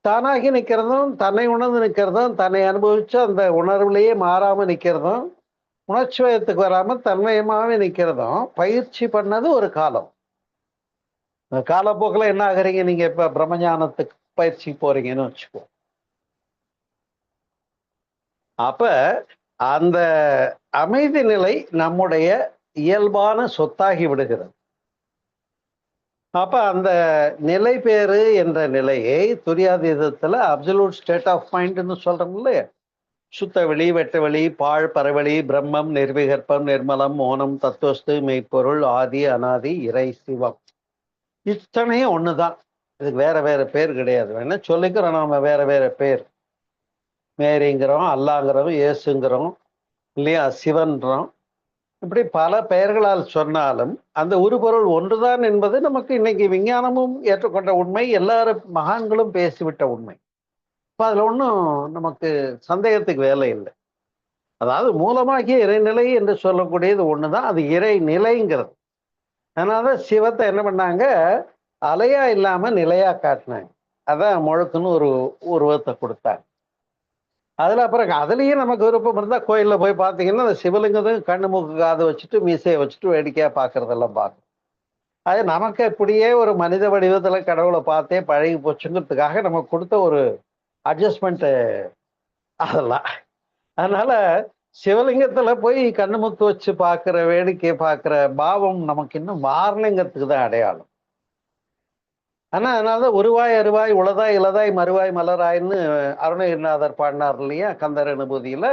தானாகி நிற்கிறதும், தன்னை உணர்ந்து நிற்கிறதும், தன்னை அனுபவிச்சு அந்த உணர்வுலேயே மாறாம நிற்கிறதும், உணர்ச்சி வயத்துக்கு வராம தன்மயமாவே நிற்கிறதும் பயிற்சி பண்ணது ஒரு காலம். காலப்போக்கில் என்ன ஆகுறீங்க நீங்க? இப்ப பிரம்மஞானத்துக்கு பயிற்சி போறீங்கன்னு வச்சுக்கோ. அப்ப அந்த அமைதி நிலை நம்முடைய இயல்பான சொத்தாகி விடுகிறது. அப்ப அந்த நிலை பேறு என்ற நிலையை துரியாதீதத்துல அப்சல்யூட் ஸ்டேட் ஆஃப் மைண்ட்னு சொல்றோம் இல்லையா? சுத்த வெளி, வெட்ட வெளி, பாழ், பரவெளி, பிரம்மம், நிர்விகற்பம், நிர்மலம், மோனம், தத்துவஸ்து, மெய்ப்பொருள், ஆதி, அனாதி, இறை, சிவம். இத்தனையும் ஒண்ணுதான். இதுக்கு வேற வேற பேர் கிடையாது. வேணா சொல்லிக்கிறோம் நாம வேற வேற பேர். மேரிங்கிறோம், அல்லாங்கிறோம், இயேசுங்கிறோம் இல்லையா, சிவன்றோம். இப்படி பல பெயர்களால் சொன்னாலும் அந்த உருபொருள் ஒன்றுதான் என்பது நமக்கு இன்னைக்கு விஞ்ஞானமும் ஏற்றுக்கொண்ட உண்மை, எல்லாரும் மகான்களும் பேசிவிட்ட உண்மை. இப்ப அதுல ஒன்றும் நமக்கு சந்தேகத்துக்கு வேலை இல்லை. அதாவது மூலமாகிய இறைநிலை என்று சொல்லக்கூடியது ஒண்ணுதான், அது இறை நிலைங்கிறது. அதனால சிவத்தை என்ன பண்ணாங்க, அலையா இல்லாம நிலையா காட்டினாங்க. அதான் முழுக்குன்னு ஒரு உருவத்தை கொடுத்தாங்க. அதுல அப்புறம் அதுலயும் நமக்கு விருப்பம் இருந்தா கோயில்ல போய் பார்த்தீங்கன்னா அந்த சிவலிங்கத்தையும் கண்ணு மூக்கு காது வச்சுட்டு மீசையை வச்சுட்டு வேடிக்கையா பார்க்கறதெல்லாம் பார்க்கணும். அது நமக்கு இப்படியே ஒரு மனித வடிவத்துல கடவுளை பார்த்தே பழகி போச்சுங்கிறதுக்காக நமக்கு கொடுத்த ஒரு அட்ஜஸ்ட்மெண்ட் அதெல்லாம். அதனால சிவலிங்கத்துல போய் கண்ணு முத்து வச்சு பார்க்கிற வேடிக்கை பார்க்கிற பாவம் நமக்கு இன்னும் மாறலைங்கிறதுக்கு தான் அடையாளம். ஆனா அதனாலதான் உருவாய் அருவாய் உளதாய் இளதாய் மறுவாய் மலராய்ன்னு அருணகிரிநாதர் பாடினார் இல்லையா கந்தர் அனுபூதியில.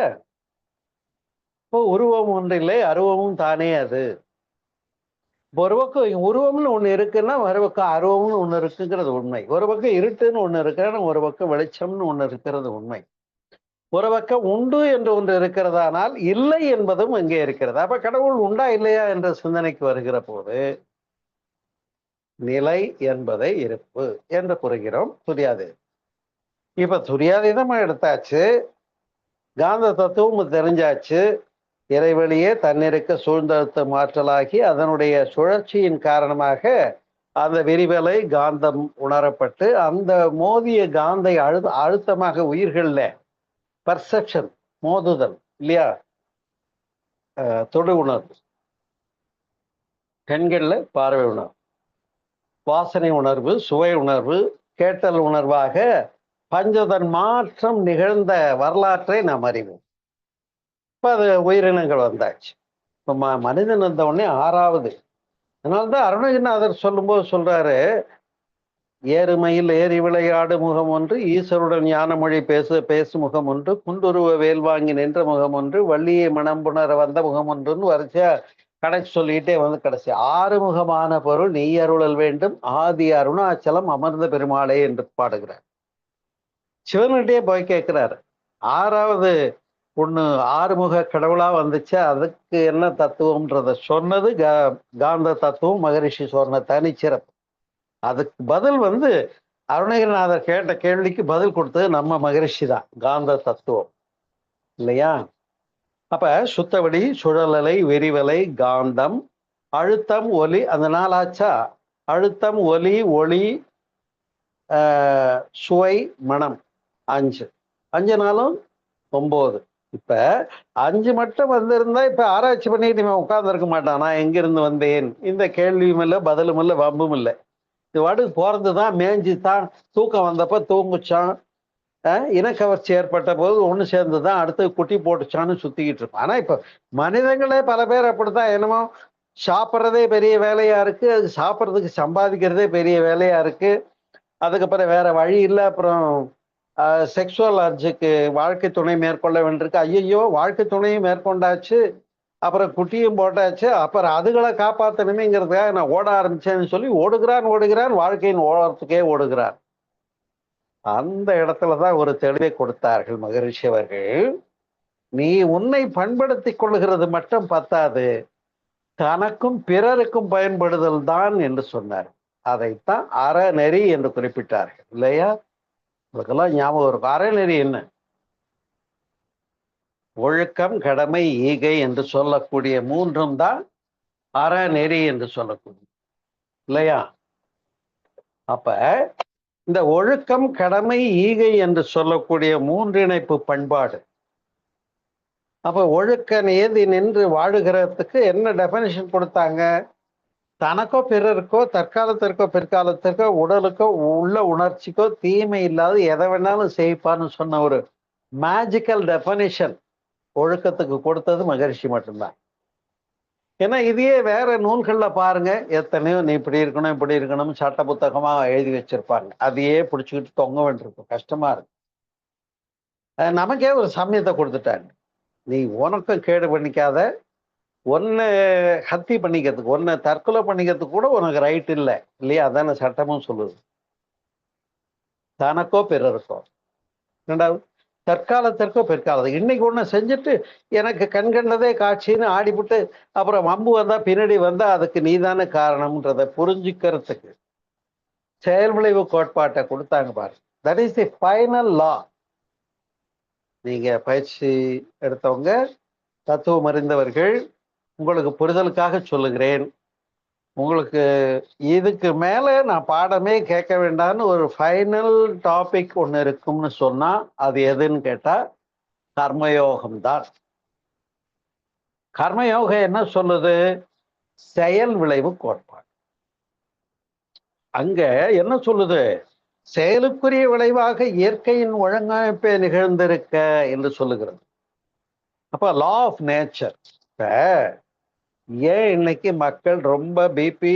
இப்போ உருவம் ஒன்றில்லை, அருவமும் தானே அது. ஒரு பக்கம் உருவம்னு ஒண்ணு இருக்குன்னா மறுபக்கம் அருவம்னு ஒண்ணு இருக்குங்கிறது உண்மை. ஒரு பக்கம் இருட்டுன்னு ஒண்ணு இருக்கிறது, ஒரு பக்கம் வெளிச்சம்னு ஒண்ணு இருக்கிறது உண்மை. ஒரு பக்கம் உண்டு என்று ஒன்று இருக்கிறதானால் இல்லை என்பதும் இங்கே இருக்கிறது. அப்ப கடவுள் உண்டா இல்லையா என்ற சிந்தனைக்கு வருகிற போது நிலை என்பதை இருப்பு என்று புரிகிறோம் துரியாதீதம். இப்ப துரியாதீதமா எடுத்தாச்சு, காந்த தத்துவம் தெரிஞ்சாச்சு, இறைவெளியே தன்னிருக்க சூழ்ந்தழுத்த மாற்றலாகி அதனுடைய சுழற்சியின் காரணமாக அந்த விரிவலை காந்தம் உணரப்பட்டு அந்த மோதிய காந்தை அழுத்தமாக உயிர்கள்ல பர்செப்ஷன் மோதுதல் இல்லையா, தொடு உணர்வு, கண்கள்ல பார்வை உணர்வு, வாசனை உணர்வு, சுவை உணர்வு, கேட்டல் உணர்வாக பஞ்சதன் மாற்றம் நிகழ்ந்த வரலாற்றை நாம் அறிவோம். இப்ப அது உயிரினங்கள் வந்தாச்சு. இப்ப மனிதன் வந்த உடனே 6வது. அதனால்தான் அருணகிரிநாதர் சொல்லும்போது சொல்றாரு, ஏறுமையில் ஏறி விளையாடு முகம் ஒன்று, ஈஸ்வருடன் ஞான மொழி பேசு முகம் ஒன்று, குண்டுருவ வேல் வாங்கி நின்ற முகம் ஒன்று, வள்ளியை மனம் புணர வந்த முகம் ஒன்றுன்னு வரிசையா கடைசி சொல்லிட்டே வந்து கடைசி 6 முகமான பொருள் நீ அருளல் வேண்டும் ஆதி அருணாச்சலம் அமர்ந்த பெருமாளே என்று பாடுகிறார். சிவன்கிட்டயே போய் கேட்கிறாரு, 6வது ஒண்ணு 6 முக கடவுளா வந்துச்சு, அதுக்கு என்ன தத்துவம்ன்றத சொன்னது காந்த தத்துவம், மகரிஷி சொன்ன தனிச்சிறப்பு. அதுக்கு பதில் அருணகிரிநாதர் கேட்ட கேள்விக்கு பதில் கொடுத்தது நம்ம மகரிஷி தான், காந்த தத்துவம் இல்லையா. அப்ப சுத்தவெளி, சுழலலை, விரிவலை, காந்தம், அழுத்தம், ஒலி, அந்த நாளாச்சா, அழுத்தம், ஒலி, ஒளி, சுவை, மனம், 5 நாளும் 9. இப்ப 5 மட்டும் வந்திருந்தா இப்ப ஆராய்ச்சி பண்ணிட்டு இவன் உட்கார்ந்து இருக்க மாட்டான். நான் எங்கிருந்து வந்தேன்? இந்த கேள்வியும் இல்ல, பதிலும் இல்ல, வம்பும் இல்ல. இது பாட்டுக்கு போறதுதான், மேய்ஞ்சுதான், தூக்கம் வந்தப்ப தூங்குச்சான், இனக்கவர்ச்சி ஏற்பட்ட போது ஒண்ணு சேர்ந்துதான், அடுத்து குட்டி போட்டுச்சான்னு சுத்திக்கிட்டு இருப்பான். ஆனா இப்ப மனிதங்களே பல பேர் அப்படித்தான். என்னமோ சாப்பிட்றதே பெரிய வேலையா இருக்கு, அது சாப்பிட்றதுக்கு சம்பாதிக்கிறதே பெரிய வேலையா இருக்கு. அதுக்கப்புறம் வேற வழி இல்லை. அப்புறம் செக்ஷுவல் அர்ஜுக்கு வாழ்க்கை துணை மேற்கொள்ள வேண்டியிருக்கு. ஐயையோ, வாழ்க்கை துணையும் மேற்கொண்டாச்சு, அப்புறம் குட்டியும் போட்டாச்சு, அப்புறம் அதுகளை காப்பாற்றணுமேங்கிறதுக்காக நான் ஓட ஆரம்பிச்சேன்னு சொல்லி ஓடுகிறான், வாழ்க்கையின் ஓடத்துக்கே ஓடுகிறான். அந்த இடத்துலதான் ஒரு தெளிவை கொடுத்தார்கள் மகரிஷி அவர்கள். நீ உன்னை பண்படுத்திக் கொள்ளுகிறது மட்டும் பத்தாது, தனக்கும் பிறருக்கும் பயன்படுதல் தான் என்று சொன்னார். அதைத்தான் அறநெறி என்று குறிப்பிட்டார்கள் இல்லையா? உங்களுக்கெல்லாம் ஞாபகம் இருக்கும். அறநெறி என்ன? ஒழுக்கம், கடமை, ஈகை என்று சொல்லக்கூடிய மூன்றும் தான் அறநெறி என்று சொல்லக்கூடிய, இல்லையா? அப்ப இந்த ஒழுக்கம், கடமை, ஈகை என்று சொல்லக்கூடிய மூன்றிணைப்பு பண்பாடு. அப்ப ஒழுக்க நேதி நின்று வாழுகிறதுக்கு என்ன டெபனிஷன் கொடுத்தாங்க? தனக்கோ பிறருக்கோ தற்காலத்திற்கோ பிற்காலத்திற்கோ உடலுக்கோ உள்ள உணர்ச்சிக்கோ தீமை இல்லாத எதை வேணாலும் செய்ப்பான்னு சொன்ன ஒரு மேஜிக்கல் டெபனிஷன் ஒழுக்கத்துக்கு கொடுத்தது மகரிஷி மட்டும்தான். ஏன்னா இதையே வேற நூல்கள்ல பாருங்க, எத்தனையோ நீ இப்படி இருக்கணும் இப்படி இருக்கணும் சட்ட புத்தகமா எழுதி வச்சிருப்பாங்க. அதையே பிடிச்சுக்கிட்டு தொங்க வேண்டியிருக்கும், கஷ்டமா இருக்கு. நமக்கே ஒரு சமயத்தை கொடுத்துட்டாங்க, நீ உனக்கும் கேடு பண்ணிக்காத, ஒன்னு ஹத்தி பண்ணிக்கிறதுக்கு, ஒன்னு தற்கொலை பண்ணிக்கிறதுக்கு கூட உனக்கு ரைட் இல்லை இல்லையா? அதான சட்டமும் சொல்லுது. தனக்கோ பிறருக்கோ. ரெண்டாவது, தற்காலத்திற்கோ பிற்காலத்துக்கு. இன்னைக்கு ஒண்ணு செஞ்சுட்டு எனக்கு கண்கண்டதே காட்சின்னு ஆடிவிட்டு அப்புறம் வம்பு வந்தா பின்னாடி வந்தா அதுக்கு நீதான காரணம்ன்றதை புரிஞ்சுக்கிறதுக்கு செயல் விளைவு கோட்பாட்டை கொடுத்தாங்க பாரு. தட் இஸ் தி ஃபைனல் லா. நீங்க பயிற்சி எடுத்தவங்க, தத்துவம் அறிந்தவர்கள், உங்களுக்கு புரிதலுக்காக சொல்லுகிறேன். உங்களுக்கு இதுக்கு மேல நான் பாடமே கேட்க வேண்டாம்னு ஒரு ஃபைனல் டாபிக் ஒண்ணு இருக்கும்னு சொன்னா அது எதுன்னு கேட்டா கர்மயோகம் தான். கர்மயோகம் என்ன சொல்லுது? செயல் விளைவு கோட்பாடு. அங்க என்ன சொல்லுது? செயலுக்குரிய விளைவாக இயற்கையின் ஒழுங்கமைப்பே நிகழ்ந்திருக்க என்று சொல்லுகிறது. அப்ப லா ஆஃப் நேச்சர். இப்ப ஏன் இன்னைக்கு மக்கள் ரொம்ப பிபி,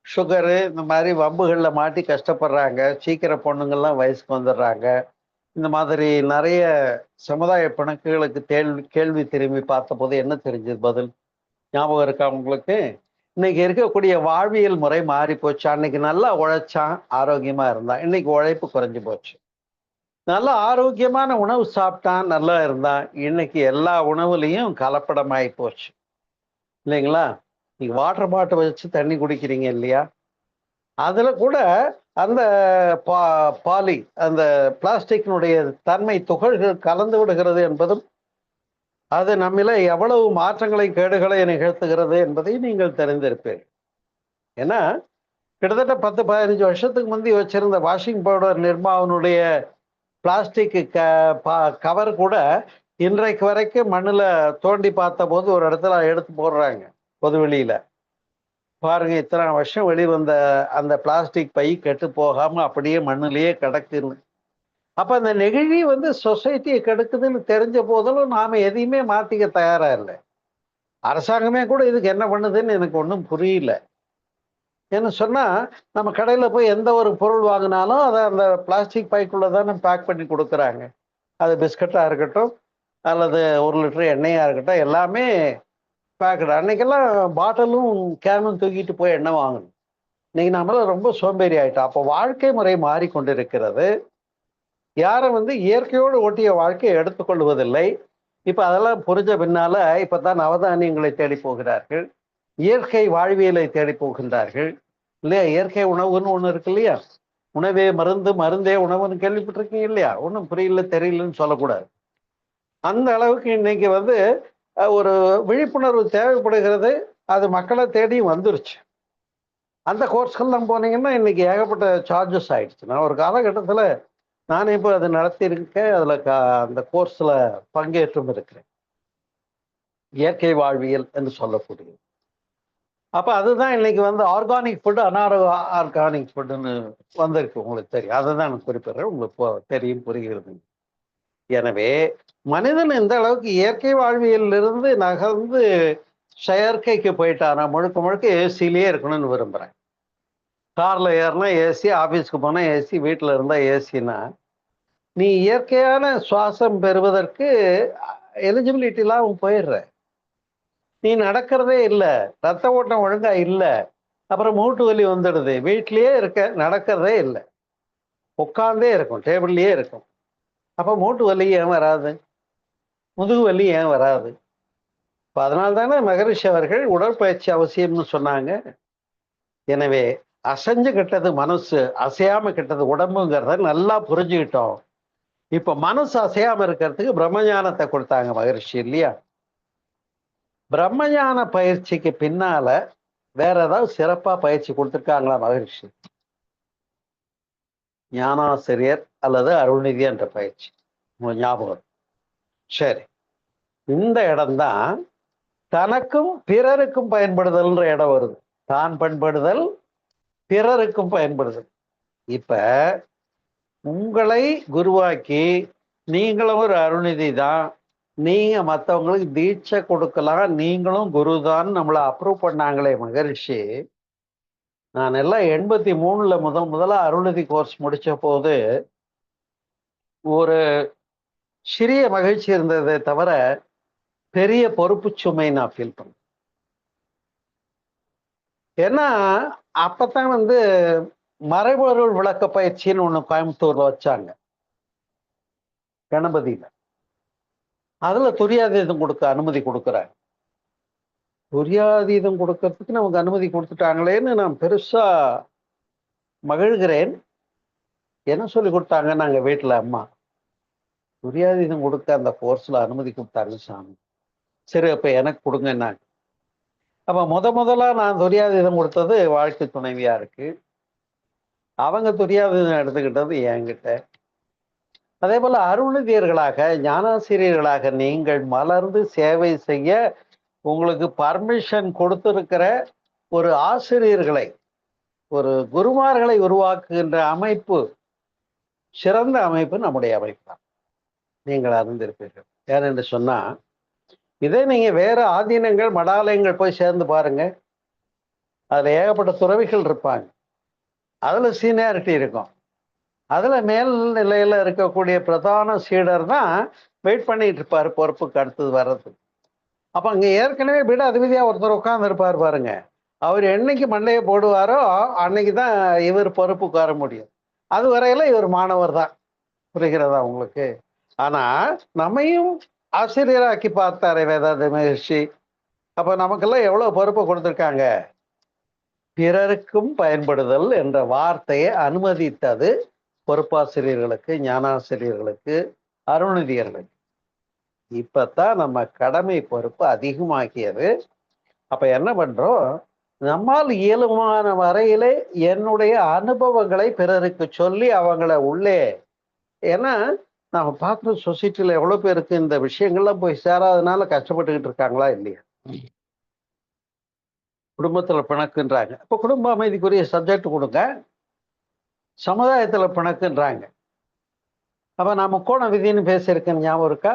சுகரு இந்த மாதிரி வம்புகள்ல மாட்டி கஷ்டப்படுறாங்க, சீக்கிரம் பொண்ணுங்கள்லாம் வயசுக்கு வந்துடுறாங்க, இந்த மாதிரி நிறைய சமுதாய பிணக்குகளுக்கு கேள்வி திரும்பி பார்த்த போது என்ன தெரிஞ்சது பதில் ஞாபகம் இருக்கா உங்களுக்கு? இன்னைக்கு இருக்கக்கூடிய வாழ்வியல் முறை மாறி போச்சு. அன்னைக்கு நல்லா உழைச்சான், ஆரோக்கியமா இருந்தான். இன்னைக்கு உழைப்பு குறைஞ்சு போச்சு. நல்ல ஆரோக்கியமான உணவு சாப்பிட்டான், நல்லா இருந்தான். இன்னைக்கு எல்லா உணவுலையும் கலப்படமாயி போச்சு இல்லைங்களா? நீங்க வாட்டர் பாட்டில் வச்சு தண்ணி குடிக்கிறீங்க இல்லையா? அதுல கூட அந்த பாலி, அந்த பிளாஸ்டிக்கினுடைய தன்மை துகள்கள் கலந்து விடுகிறது என்பதும் அது நம்மில எவ்வளவு மாற்றங்களை கேடுகளை நிகழ்த்துகிறது என்பதை நீங்கள் தெரிந்திருப்பீர்கள். ஏன்னா கிட்டத்தட்ட 10-15 வருஷத்துக்கு முந்தி வச்சிருந்த வாஷிங் பவுடர் நிர்மாவனுடைய பிளாஸ்டிக் கவர் கூட இன்றைக்கு வரைக்கும் மண்ணுல தோண்டி பார்த்த போது ஒரு இடத்துல எடுத்து போடுறாங்க பொதுவெளியில. பாருங்க, இத்தனை வருஷம் வெளிவந்த அந்த பிளாஸ்டிக் பை கெட்டு போகாம அப்படியே மண்ணிலேயே கிடக்குன்னு. அப்ப அந்த நெகிழி சொசைட்டியை கெடுக்குதுன்னு தெரிஞ்ச போதிலும் நாம எதையுமே மாத்திக்க தயாரா இல்லை. அரசாங்கமே கூட இதுக்கு என்ன பண்ணுதுன்னு எனக்கு ஒன்றும் புரியல. என்ன சொன்னா, நம்ம கடையில போய் எந்த ஒரு பொருள் வாங்கினாலும் அதை அந்த பிளாஸ்டிக் பைக்குள்ள தானே பேக் பண்ணி கொடுக்குறாங்க. அது பிஸ்கட்டா இருக்கட்டும் அல்லது 1 லிட்டர் எண்ணெயா இருக்கட்டும், எல்லாமே பேக்கடு. அன்னைக்கெல்லாம் பாட்டிலும் கேனும் தூக்கிட்டு போய் எண்ணெய் வாங்கணும். இன்னைக்கு நம்மள ரொம்ப சோம்பேறி ஆயிட்டோம். அப்போ வாழ்க்கை முறை மாறிக்கொண்டிருக்கிறது. யாரும் இயற்கையோடு ஒட்டிய வாழ்க்கையை எடுத்துக்கொள்வதில்லை. இப்ப அதெல்லாம் புரிஞ்ச பின்னால இப்பதான் நவதானியங்களை தேடி போகிறார்கள், இயற்கை வாழ்வியலை தேடி போகின்றார்கள் இல்லையா? இயற்கை உணவுன்னு ஒண்ணு இருக்கு இல்லையா? உணவே மருந்து, மருந்தே உணவுன்னு கேள்விப்பட்டிருக்கீங்க இல்லையா? ஒன்றும் புரியல தெரியலன்னு சொல்லக்கூடாது. அந்த அளவுக்கு இன்னைக்கு ஒரு விழிப்புணர்வு தேவைப்படுகிறது. அது மக்களை தேடியும் வந்துருச்சு. அந்த கோர்ஸ்கள்லாம் போனீங்கன்னா இன்னைக்கு ஏகப்பட்ட சார்ஜஸ் ஆயிடுச்சு. நான் ஒரு காலகட்டத்தில் நான் இப்போ அதை நடத்தியிருக்கேன். அதில் அந்த கோர்ஸில் பங்கேற்றும் இருக்கிறேன். இயற்கை வாழ்வியல் என்று சொல்லக்கூடியது. அப்போ அதுதான் இன்னைக்கு வந்து ஆர்கானிக் ஃபுட், ஆர்கானிக் ஃபுட்டுன்னு வந்திருக்கு. உங்களுக்கு தெரியும். அதை தான் நான் குறிப்பிடுறேன். உங்களுக்கு தெரியும், புரிகிறது. எனவே மனிதன் எந்த அளவுக்கு இயற்கை வாழ்வியலிருந்து நகர்ந்து செயற்கைக்கு போயிட்டானா, முழுக்க முழுக்க ஏசிலேயே இருக்கணும்னு விரும்புகிறேன். காரில் ஏறினா ஏசி, ஆஃபீஸ்க்கு போனால் ஏசி, வீட்டில் இருந்தால் ஏசினா, நீ இயற்கையான சுவாசம் பெறுவதற்கு எலிஜிபிலிட்டிலாம் போயிடுற. நீ நடக்கிறதே இல்லை, ரத்த ஓட்டம் ஒழுங்கா இல்லை, அப்புறம் மூட்டு வலி வந்துடுது. வீட்லயே இருக்க, நடக்கிறதே இல்லை, உட்கார்ந்தே இருக்கும், டேபிள்லயே இருக்கும். அப்போ மூட்டு வலி ஏன் வராது? முதுகு வலி ஏன் வராது? இப்போ அதனால தானே மகரிஷி அவர்கள் உடற்பயிற்சி அவசியம்னு சொன்னாங்க. எனவே அசைஞ்சு கிட்டது மனசு, அசையாம கிட்டது உடம்புங்கிறத நல்லா புரிஞ்சுக்கிட்டோம். இப்ப மனசு அசையாம இருக்கிறதுக்கு பிரம்மஞானத்தை கொடுத்தாங்க மகரிஷி, இல்லையா? பிரம்மஞான பயிற்சிக்கு பின்னால வேற ஏதாவது சிறப்பா பயிற்சி கொடுத்துருக்காங்களா மகரிஷி? ஞானாசிரியர் அல்லது அருள்நிதி என்ற பயிற்சி ஞாபகம். சரி, இந்த இடம்தான் தனக்கும் பிறருக்கும் பயன்படுதல்ன்ற இடம் வருது. தான் பண்படுதல், பிறருக்கும் பயன்படுதல். இப்ப உங்களை குருவாக்கி நீங்களும் ஒரு அருள்நிதி தான், நீங்க மற்றவங்களுக்கு தீட்சை கொடுக்கலாம், நீங்களும் குரு தான் நம்மளை அப்ரூவ் பண்ணாங்களே மகரிஷி. நான் எல்லாம் 83ல முதலா அருள்நிதி கோர்ஸ் முடிச்ச போது ஒரு சிறிய மகிழ்ச்சி இருந்ததை தவிர பெரிய பொறுப்பு சுமை நான் ஃபீல் பண்ணேன். ஏன்னா அப்பதான் வந்து மறைபொருள் விளக்க பயிற்சின்னு ஒண்ணு கோயம்புத்தூர்ல வச்சாங்க, கணபதியில. அதுல துரியாதீதம் கொடுக்க அனுமதி கொடுக்குறாங்க. துரியாதீதம் கொடுக்கறதுக்கு நமக்கு அனுமதி கொடுத்துட்டாங்களேன்னு நான் பெருசா மகிழ்கிறேன். என்ன சொல்லி கொடுத்தாங்க? நாங்க வீட்டுல அம்மா துரியாதீதம் கொடுக்க அந்த கோர்ஸ்ல அனுமதி கொடுத்தாங்க சாமி. சரி, அப்ப எனக்கு கொடுங்கன்னாங்க. அப்ப முதலா நான் துரியாதீதம் கொடுத்தது வாழ்க்கை துணைவியா இருக்கு. அவங்க துரியாதீதம் எடுத்துக்கிட்டது என்கிட்ட. அதே போல அருள்நிதியர்களாக, ஞானாசிரியர்களாக நீங்கள் மலர்ந்து சேவை செய்ய உங்களுக்கு பர்மிஷன் கொடுத்திருக்கிற ஒரு ஆசிரியர்களை, ஒரு குருமார்களை உருவாக்குகின்ற அமைப்பு, சிறந்த அமைப்பு நம்முடைய அமைப்பு தான். நீங்கள் அறிந்திருப்பீர்கள். ஏனென்று சொன்னா, இதே நீங்க வேற ஆதீனங்கள், மடாலயங்கள் போய் சேர்ந்து பாருங்க. அதுல ஏகப்பட்ட துறவிகள் இருப்பாங்க. அதுல சீனியாரிட்டி இருக்கும். அதுல மேல் நிலையில இருக்கக்கூடிய பிரதான சீடர் தான் வெயிட் பண்ணிட்டு இருப்பாரு பொறுப்புக்கு அடுத்தது வர்றது. அப்ப அங்க ஏற்கனவே விட அதிபதியா ஒருத்தர் உட்கார்ந்து இருப்பார் பாருங்க. அவர் என்னைக்கு மண்டையை போடுவாரோ அன்னைக்கு தான் இவர் பொறுப்புக்கு வர முடியும். அது வரையில இவர் மாணவர் தான். புரிகிறதா உங்களுக்கு? ஆனா நம்மையும் ஆசிரியராக்கி பார்த்தாரே வேதாந்த மகர்ஷி. அப்ப நமக்கெல்லாம் எவ்வளவு பொறுப்பை கொடுத்துருக்காங்க. பிறருக்கும் பயன்படுதல் என்ற வார்த்தையை அனுமதித்தது பொறுப்பாசிரியர்களுக்கு, ஞானாசிரியர்களுக்கு, அருள்நிதியர்களுக்கு. இப்பத்தான் நம்ம கடமை பொறுப்பு அதிகமாக்கியது. அப்ப என்ன பண்றோம்? நம்மால் இயலுமான வரையிலே என்னுடைய அனுபவங்களை பிறருக்கு சொல்லி அவங்கள உள்ளே, ஏன்னா நம்ம பார்க்குற சொசைட்டில எவ்வளவு பேருக்கு இந்த விஷயங்கள்லாம் போய் சேராதனால கஷ்டப்பட்டுக்கிட்டு இருக்காங்களா இல்லையா? குடும்பத்துல பிணக்குன்றாங்க. இப்ப குடும்ப அமைதிக்குரிய சப்ஜெக்ட் கொடுங்க. சமுதாயத்துல பிணக்குன்றாங்க. அப்ப நான் முக்கோண விதின்னு பேசியிருக்கேன், ஞாபகம் இருக்கா?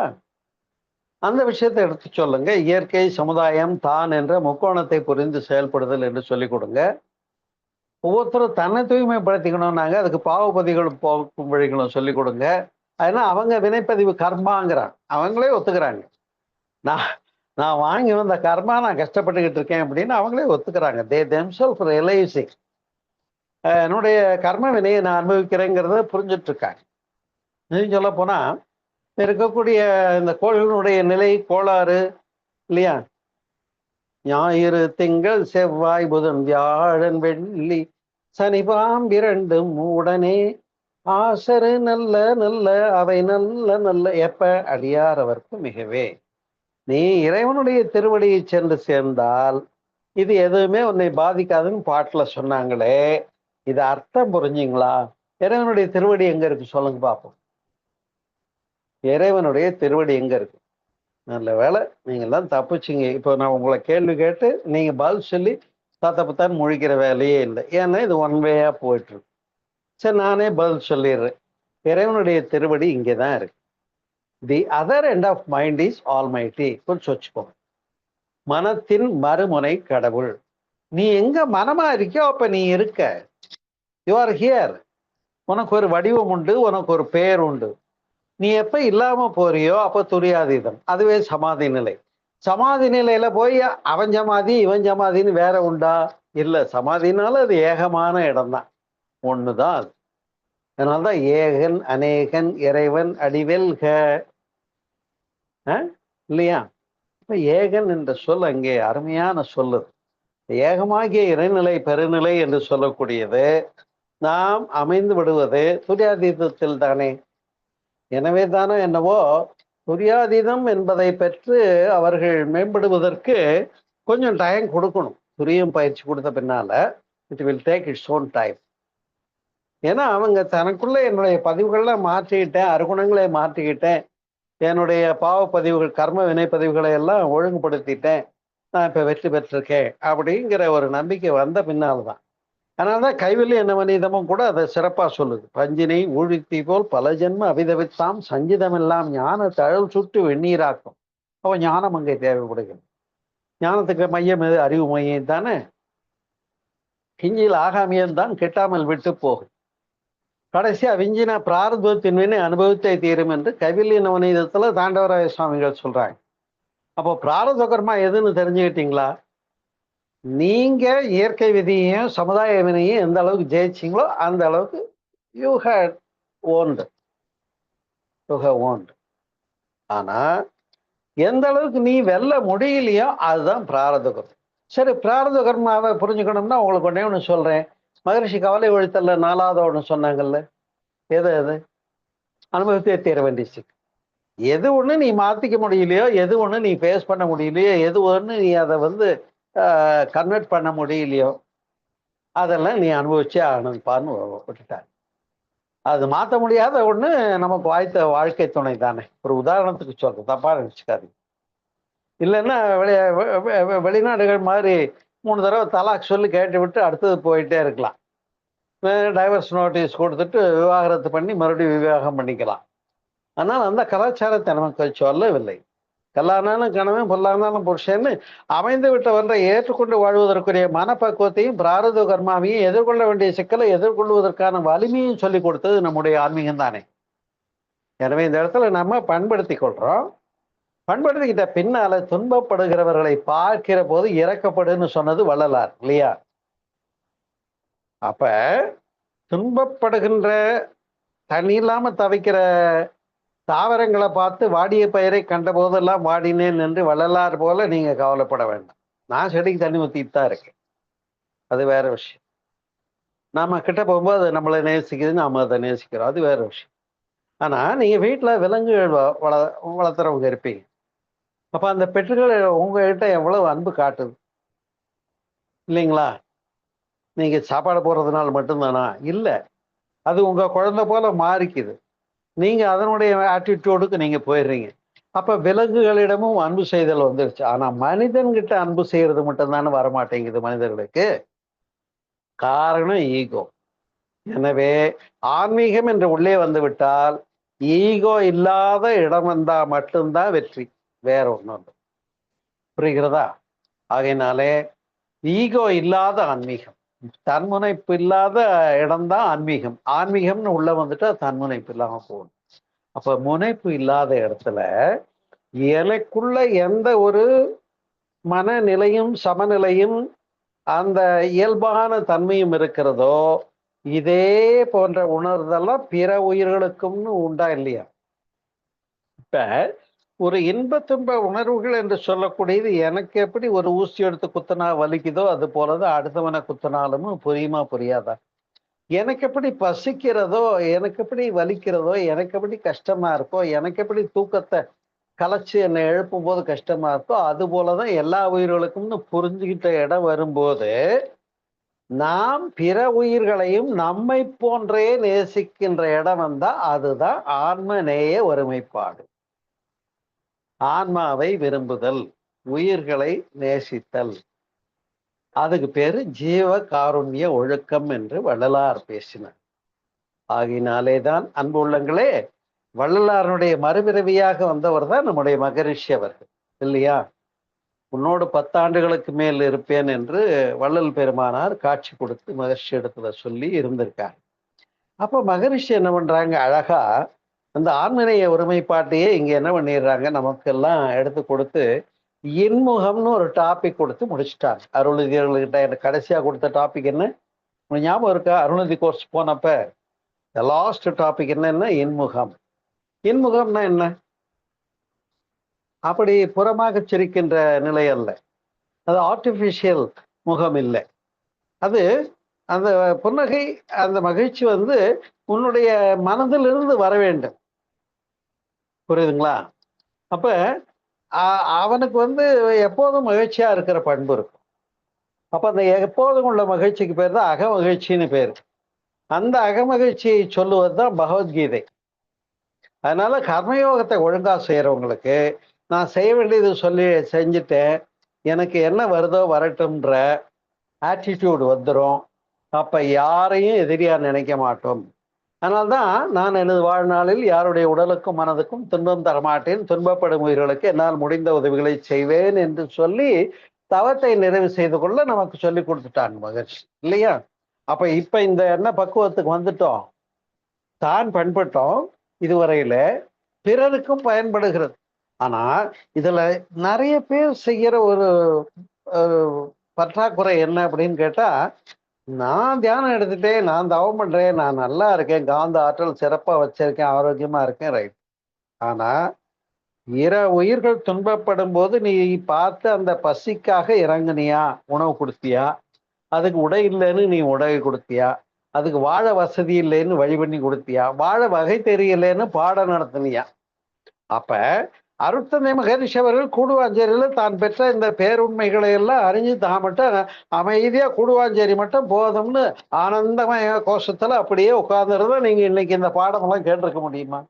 அந்த விஷயத்தை எடுத்து சொல்லுங்க. இயற்கை, சமுதாயம், தான் என்ற முக்கோணத்தை புரிந்து செயல்படுதல் என்று சொல்லிக் கொடுங்க. ஒவ்வொருத்தரும் தன்னை தூய்மைப்படுத்திக்கணும்னாங்க, அதுக்கு பாவபதிகளும் போக்கும் வழிகளும் சொல்லிக் கொடுங்க. அதனால அவங்க வினைப்பதிவு கர்மாங்கிறாங்க, அவங்களே ஒத்துக்கிறாங்க. நான் நான் வாங்கி வந்த கர்மா, நான் கஷ்டப்பட்டுக்கிட்டு இருக்கேன் அப்படின்னு அவங்களே ஒத்துக்கிறாங்க. தே themselves realizing என்னுடைய கர்ம வினையை நான் அனுபவிக்கிறேங்கிறத புரிஞ்சுட்டு இருக்காங்க. இன்னும் சொல்ல போனா இருக்கக்கூடிய இந்த கோள்களுடைய நிலை கோளாறு இல்லையா? ஞாயிறு, திங்கள், செவ்வாய், புதன், வியாழன், வெள்ளி, சனி, பாம்பிரண்டும் உடனே ஆசரு நல்ல நல்ல அவை நல்ல நல்ல எப்ப அடியாரவர்க்கு மிகவே. நீ இறைவனுடைய திருவடியை சென்று சேர்ந்தால் இது எதுவுமே உன்னை பாதிக்காதுன்னு பாட்டுல சொன்னாங்களே, இது அர்த்தம் புரிஞ்சுங்களா? இறைவனுடைய திருவடி எங்க இருக்கு சொல்லுங்க பார்ப்போம். இறைவனுடைய திருவடி எங்க இருக்கு? நல்ல வேலை, நீங்க எல்லாம் தப்பிச்சிங்க. இப்போ நான் உங்களை கேள்வி கேட்டு நீங்க பதில் சொல்லி தத்தப்பத்தான் முழிக்கிற வேலையே இல்லை. ஏன்னா இது ஒன் வேயா போயிட்டு இருக்கு. சரி, நானே பதில் சொல்லிடுறேன். இறைவனுடைய திருவடி இங்கேதான் இருக்கு. The other end of mind is almighty. கொஞ்சம் வச்சுக்கோங்க. மனத்தின் மறுமுனை கடவுள். நீ எங்க மனமா இருக்கியோ அப்ப நீ இருக்க. You are here. உனக்கு ஒரு வடிவம் உண்டு, உனக்கு ஒரு பெயர் உண்டு. நீ எப்ப இல்லாம போறியோ அப்ப துரியாதீதம். அதுவே சமாதி நிலை. சமாதி நிலையில போய் அவன் சமாதி இவன் சமாதின்னு வேற உண்டா? இல்ல. சமாதினால அது ஏகமான இடம் தான், ஒண்ணுதான் அது. அதனால்தான் ஏகன் அநேகன் இறைவன் அடிவெல்க, இல்லையா? இப்ப ஏகன் என்ற சொல் அங்கே அருமையான சொல்லு. ஏகமாகிய இறைநிலை பெருநிலை என்று சொல்லக்கூடியது நாம் அமைந்து விடுவது துரியாதீதத்தில் தானே. எனவே தானே என்னவோ துரியாதீதம் என்பதை பெற்று அவர்கள் மேம்படுவதற்கு கொஞ்சம் டைம் கொடுக்கணும். துரியம் பயிற்சி கொடுத்த பின்னால it will take its own time. ஏன்னா அவங்க தனக்குள்ள என்னுடைய பதிவுகள்லாம் மாற்றிக்கிட்டேன், அருகுணங்களை மாற்றிக்கிட்டேன், என்னுடைய பாவ பதிவுகள் கர்ம வினை பதிவுகளை எல்லாம் ஒழுங்குபடுத்திட்டேன், நான் இப்ப வெற்றி பெற்றிருக்கேன் அப்படிங்கிற ஒரு நம்பிக்கை வந்த பின்னால்தான். அதனால்தான் கைவல்ய என்ன மனிதமும் கூட அதை சிறப்பா சொல்லுது. பஞ்சினை ஊழித்தி போல் பல ஜென்ம அபிதவித்தாம் சஞ்சிதம் எல்லாம் ஞான தழல் சுட்டு வெந்நீராக்கும். அப்ப ஞானம் அங்கே தேவைப்படுகிறது. ஞானத்துக்கு மையம் எது? அறிவு மையம் தானே. கிஞ்சில் ஆகாமியம் தான் கெட்டாமல் விட்டு போகும். கடைசியா விஞ்சின பிராரத்துவத்தின் வினை அனுபவத்தை தீரும் என்று கைவல்ய நவநீதத்துல தாண்டவராய சுவாமிகள் சொல்றாங்க. அப்போ பிராரத கர்மா எதுன்னு தெரிஞ்சுக்கிட்டீங்களா? நீங்க இயற்கை விதியையும் சமுதாய வினையும் எந்த அளவுக்கு ஜெயிச்சிங்களோ அந்த அளவுக்கு யூ ஹேட் ஓன்டு. ஆனா எந்த அளவுக்கு நீ வெல்ல முடியலையோ அதுதான் பிராரத கர்மம். சரி, பிராரத கர்மாவை புரிஞ்சுக்கணும்னா உங்களுக்கு ஒன்னே ஒன்று சொல்றேன். மகரிஷி கவலை ஒழித்தல்ல 4வது ஒன்று சொன்னாங்கல்ல, எது எது? அனுபவத்தை தீர வேண்டிய எது ஒண்ணு நீ மாத்திக்க முடியலையோ, எது ஒண்ணு நீ ஃபேஸ் பண்ண முடியலையோ, எது ஒண்ணு நீ அதை கன்வெர்ட் பண்ண முடியலையோ அதெல்லாம் நீ அனுபவிச்சே ஆகணும்ப்பான்னு விட்டுட்டாங்க. அது மாற்ற முடியாத ஒண்ணு நமக்கு வாய்த்த வாழ்க்கை துணை தானே. ஒரு உதாரணத்துக்கு சொல்றேன், தப்பா நினைச்சுக்காதீங்க. இல்லைன்னா வெளிநாடுகள் மாதிரி 3 தடவை தலாக் சொல்லி கேட்டு விட்டு அடுத்தது போயிட்டே இருக்கலாம். டைவர்ஸ் நோட்டீஸ் கொடுத்துட்டு விவாகரத்து பண்ணி மறுபடியும் விவாகம் பண்ணிக்கலாம். ஆனால் அந்த கலாச்சாரத்தை நமக்கு சொல்லவில்லை. கல்லானாலும் கணவன் பொல்லானாலும் புருஷன்னு அமைந்து விட்டவற்றை ஏற்றுக்கொண்டு வாழ்வதற்குரிய மனப்பக்குவத்தையும் பிராரத கர்மாவையும் எதிர்கொள்ள வேண்டிய சிக்கலை எதிர்கொள்வதற்கான வலிமையும் சொல்லிக் கொடுத்தது நம்முடைய ஆன்மீகம் தானே. எனவே இந்த இடத்துல நம்ம பண்படுத்தி கொள்றோம். பண்படுத்திக்கிட்ட பின்னால துன்பப்படுகிறவர்களை பார்க்கிற போது இறக்கப்படுன்னு சொன்னது வள்ளலார் இல்லையா? அப்ப துன்பப்படுகின்ற தண்ணி இல்லாம தவிக்கிற தாவரங்களை பார்த்து வாடிய பயிரை கண்ட போதெல்லாம் வாடினேன் என்று வள்ளலார் போல நீங்க கவலைப்பட வேண்டாம். நான் செடிக்கு தண்ணி ஊத்திட்டு தான் இருக்கேன், அது வேற விஷயம். நாம கிட்ட போகும்போது அது நம்மளை நேசிக்குது, நாம அதை நேசிக்கிறோம், அது வேற விஷயம். ஆனா நீங்க வீட்டுல விலங்குகள் வளர்த்துறவங்க இருப்பீங்க. அப்ப அந்த பெற்றுகள் உங்ககிட்ட எவ்வளவு அன்பு காட்டுது இல்லைங்களா? நீங்க சாப்பாடு போடுறதுனால மட்டும்தானா? இல்ல, அது உங்க குழந்தை போல மாறிக்குது. நீங்க அதனுடைய ஆட்டிடியூடுக்கு நீங்க போயிடுறீங்க. அப்ப விலங்குகளிடமும் அன்பு செய்தல் வந்துருச்சு. ஆனா மனிதன்கிட்ட அன்பு செய்யறது மட்டும்தானே வரமாட்டேங்குது மனிதர்களுக்கு. காரணம் ஈகோ. எனவே ஆன்மீகம் என்று உள்ளே வந்து விட்டால் ஈகோ இல்லாத இடம் வந்தா மட்டும்தான் வெற்றி, வேற ஒண்ணும் இல்லை. புரிகிறதா? ஆகையினாலே ஈகோ இல்லாத ஆன்மீகம், தன்முனைப்பு இல்லாத இடம்தான் ஆன்மீகம். ஆன்மீகம்னு உள்ள வந்துட்டா தன்முனைப்பு இல்லாம போகணும். அப்ப முனைப்பு இல்லாத இடத்துல எனக்குள்ள எந்த ஒரு மனநிலையும் சமநிலையும் அந்த இயல்பான தன்மையும் இருக்கிறதோ, இதே போன்ற உணர்தெல்லாம் பிற உயிர்களுக்கும்னு உண்டா இல்லையா? இப்ப ஒரு இன்ப துன்ப உணர்வுகள் என்று சொல்லக்கூடியது எனக்கு எப்படி ஒரு ஊசி எடுத்து குத்தினா வலிக்குதோ அது போலதான் அடுத்தவனை குத்தினாலும் புரியுமா புரியாதா? எனக்கு எப்படி பசிக்கிறதோ, எனக்கு எப்படி வலிக்கிறதோ, எனக்கு எப்படி கஷ்டமா இருக்கோ, எனக்கு எப்படி தூக்கத்தை கலைச்சு என்னை எழுப்பும் போது கஷ்டமா இருக்கோ, அது போலதான் எல்லா உயிர்களுக்கும்னு புரிஞ்சுக்கிட்ட இடம் வரும்போது நாம் பிற உயிர்களையும் நம்மை போன்றே நேசிக்கின்ற இடம் வந்தா அதுதான் ஆன்ம நேய ஒருமைப்பாடு. ஆன்மாவை விரும்புதல், உயிர்களை நேசித்தல், அதுக்கு பேரு ஜீவ காருண்ய ஒழுக்கம் என்று வள்ளலார் பேசினார். ஆகினாலேதான் அன்பு உள்ளங்களே, வள்ளலாருடைய மறுபிறவியாக வந்தவர் தான் நம்முடைய மகரிஷி அவர்கள் இல்லையா? உன்னோடு 10 ஆண்டுகளுக்கு மேல் இருப்பேன் என்று வள்ளல் பெருமானார் காட்சி கொடுத்து மகர்ஷி இடத்துல சொல்லி இருந்திருக்காங்க. அப்ப மகரிஷி என்ன பண்றாங்க, அழகா அந்த ஆன்மநேய ஒருமைப்பாட்டையே இங்க என்ன பண்ணிடுறாங்க, நமக்கெல்லாம் எடுத்து கொடுத்து இன்முகம்னு ஒரு டாபிக் கொடுத்து முடிச்சுட்டாங்க. அருள்நிதியர்கள்கிட்ட கடைசியா கொடுத்த டாபிக் என்ன உங்களுக்கு ஞாபகம் இருக்கா? அருள்நிதி கோர்ஸ் போனப்ப லாஸ்ட் டாபிக் என்னன்னா இன்முகம். இன்முகம்னா என்ன? அப்படி புறமாக சிரிக்கின்ற நிலை அல்ல, அது ஆர்டிபிஷியல் முகம் இல்லை. அது அந்த புன்னகை, அந்த மகிழ்ச்சி உன்னுடைய மனதிலிருந்து வர வேண்டும். புரியுதுங்களா? அப்ப அவனுக்கு எப்போதும் மகிழ்ச்சியா இருக்கிற பண்பு இருக்கும். அப்ப அந்த எப்போதும் உள்ள மகிழ்ச்சிக்கு பேர் தான் அகமகிழ்ச்சின்னு பேர். அந்த அகமகிழ்ச்சியை சொல்லுவதுதான் பகவத்கீதை. அதனால கர்மயோகத்தை ஒழுங்கா செய்யறவங்களுக்கு நான் செய்ய வேண்டியது செஞ்சுட்டேன், எனக்கு என்ன வருதோ வரட்டும்ன்ற ஆட்டிடியூட் வந்துடும். அப்ப யாரையும் எதிரியா நினைக்க மாட்டோம். அதனால்தான் நான் எனது வாழ்நாளில் யாருடைய உடலுக்கும் மனதுக்கும் துன்பம் தரமாட்டேன், துன்பப்படும் உயிர்களுக்கு என்னால் முடிந்த உதவிகளை செய்வேன் என்று சொல்லி தவத்தை நிறைவு செய்து கொள்ள நமக்கு சொல்லி கொடுத்துட்டாங்க மகர்ஷி இல்லையா? அப்ப இப்ப இந்த என்ன பக்குவத்துக்கு வந்துட்டோம், தான் பண்பட்டோம், இதுவரையில பிறருக்கும் பயன்படுகிறது. ஆனா இதுல நிறைய பேர் செய்யற ஒரு பற்றாக்குறை என்ன அப்படின்னு கேட்டா, நான் தியானம் எடுத்துட்டேன், நான் தவம் பண்றேன், நான் நல்லா இருக்கேன், காந்த ஆற்றல் சிறப்பா வச்சிருக்கேன், ஆரோக்கியமா இருக்கேன், ரைட். ஆனா உயிர்கள் துன்பப்படும் போது நீ பார்த்து அந்த பசிக்காக இறங்குனியா, உணவு கொடுத்தியா? அதுக்கு உடை இல்லைன்னு நீ உடை கொடுத்தியா? அதுக்கு வாழ வசதி இல்லைன்னு வழி பண்ணி கொடுத்தியா? வாழ வகை தெரியலன்னு பாடம் நடத்தினியா? அப்ப அருட்தந்தை மகரிஷி அவர்கள் கூடுவாஞ்சேரியில தான் பெற்ற இந்த பேருண்மைகளை எல்லாம் அறிஞ்சு தான் மட்டும் அமைதியா கூடுவாஞ்சேரி மட்டும் போதும்னு ஆனந்தமய கோஷத்துல அப்படியே உட்கார்ந்துருந்தா நீங்க இன்னைக்கு இந்த பாடம் எல்லாம் கேட்டிருக்க முடியுமா?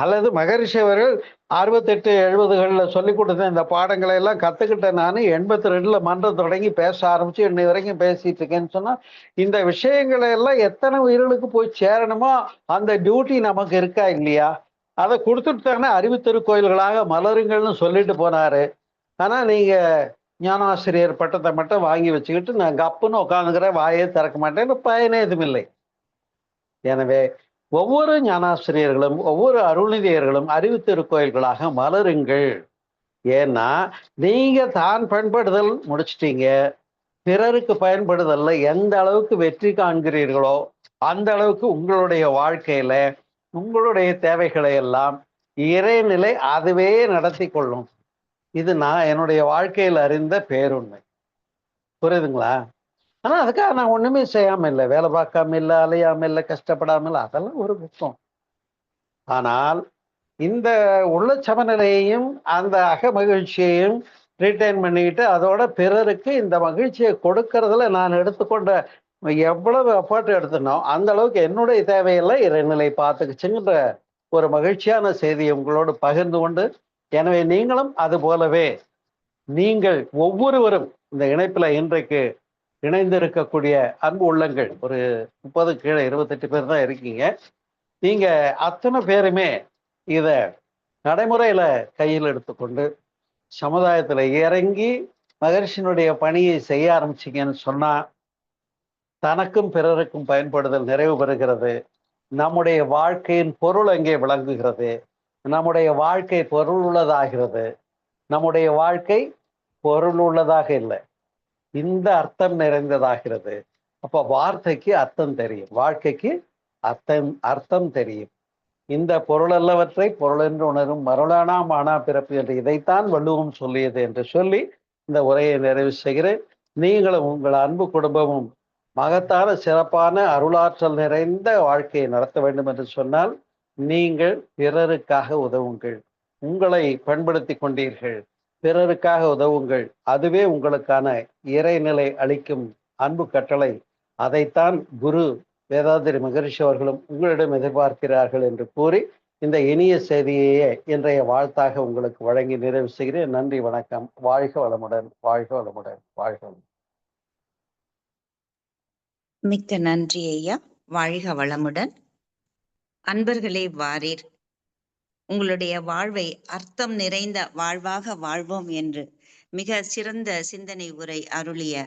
அல்லது மகரிஷி அவர்கள் 68, 70களில் சொல்லி கொடுத்த இந்த பாடங்களை எல்லாம் கத்துக்கிட்டேன் நான் 82ல மன்றம் தொடங்கி பேச ஆரம்பிச்சு இன்னை வரைக்கும் பேசிட்டு இருக்கேன்னு சொன்னா, இந்த விஷயங்களை எல்லாம் எத்தனை உயிர்களுக்கு போய் சேரணுமோ அந்த டியூட்டி நமக்கு இருக்கா இல்லையா? அதை கொடுத்துட்டாங்கன்னா அறிவு திருக்கோயில்களாக மலருங்கள்னு சொல்லிட்டு போனாரு. ஆனா நீங்க ஞானாசிரியர் பட்டத்தை மட்டும் வாங்கி வச்சுக்கிட்டு நான் கப்புன்னு உட்காந்துக்கிறேன், வாயே திறக்க மாட்டேன்னு பயனே எதுவும் இல்லை. எனவே ஒவ்வொரு ஞானாசிரியர்களும் ஒவ்வொரு அருள்நிதியர்களும் அறிவு திருக்கோயில்களாக மலருங்கள். ஏன்னா நீங்க தான் பயன்படுதல் முடிச்சிட்டீங்க, பிறருக்கு பயன்படுதல்ல எந்த அளவுக்கு வெற்றி காண்கிறீர்களோ அந்த அளவுக்கு உங்களுடைய வாழ்க்கையில உங்களுடைய தேவைகளை எல்லாம் இறைநிலை அதுவே நடத்தி கொள்ளும். இது நான் என்னுடைய வாழ்க்கையில் அறிந்த பேருண்மை. புரியுதுங்களா? ஆனா அதுக்காக நான் ஒண்ணுமே செய்யாம இல்லை, வேலை பார்க்காம இல்லை, அலையாம இல்லை, கஷ்டப்படாம இல்லை, அதெல்லாம் ஒரு புத்தம். ஆனால் இந்த உள்ள சமநிலையையும் அந்த அக மகிழ்ச்சியையும் ரீட்டைன் பண்ணிக்கிட்டு அதோட பிறருக்கு இந்த மகிழ்ச்சியை கொடுக்கறதுல நான் எடுத்துக்கொண்ட எவ்வளவு எஃபர்ட் எடுத்தனோ அந்த அளவுக்கு என்னுடைய தேவையெல்லாம் இறைநிலை பார்த்துக்குச்சுங்கிற ஒரு மகிழ்ச்சியான செய்தியை உங்களோடு பகிர்ந்து கொண்டு, எனவே நீங்களும் அது போலவே நீங்கள் ஒவ்வொருவரும் இந்த இணைப்புல இன்றைக்கு இணைந்திருக்கக்கூடிய அன்பு உள்ளங்கள் ஒரு 30 கீழே 28 பேர் தான் இருக்கீங்க. நீங்க அத்தனை பேருமே இத நடைமுறையில கையில் எடுத்துக்கொண்டு சமுதாயத்துல இறங்கி மகரிஷியினுடைய பணியை செய்ய ஆரம்பிச்சிங்கன்னு சொன்னா தனக்கும் பிறருக்கும் பயன்படுதல் நிறைவு பெறுகிறது. நம்முடைய வாழ்க்கையின் பொருள் அங்கே விளங்குகிறது. நம்முடைய வாழ்க்கை பொருள் உள்ளதாகிறது. நம்முடைய வாழ்க்கை பொருள் உள்ளதாக இல்லை, இந்த அர்த்தம் நிறைந்ததாகிறது. அப்ப வார்த்தைக்கு அர்த்தம் தெரியும், வாழ்க்கைக்கு அர்த்தம் தெரியும். இந்த பொருள் அல்லவற்றை பொருள் என்று உணரும் மருளானா மானா பிறப்பு என்று இதைத்தான் வள்ளுவம் சொல்லியது என்று சொல்லி இந்த உரையை நிறைவு செய்கிறேன். நீங்களும் உங்கள் அன்பு குடும்பமும் மகத்தான சிறப்பான அருளாற்றல் நிறைந்த வாழ்க்கையை நடத்த வேண்டும் என்று சொன்னால் நீங்கள் பிறருக்காக உதவுங்கள். உங்களை பண்படுத்தி கொண்டீர்கள், பிறருக்காக உதவுங்கள். அதுவே உங்களுக்கான இறைநிலை அளிக்கும் அன்பு கட்டளை. அதைத்தான் குரு வேதாத்திரி மகரிஷி அவர்களும் உங்களிடம் எதிர்பார்க்கிறார்கள் என்று கூறி இந்த இனிய செய்தியையே இன்றைய வாழ்த்தாக உங்களுக்கு வழங்கி நிறைவு செய்கிறேன். நன்றி, வணக்கம். வாழ்க வளமுடன், வாழ்க வளமுடன், வாழ்க வளமுடன். மிக்க நன்றி ஐயா. வாழ்க வளமுடன். அன்பர்களே வாரீர், உங்களுடைய வாழ்வை அர்த்தம் நிறைந்த வாழ்வாக வாழ்வோம் என்று மிக சிறந்த சிந்தனை உரை அருளிய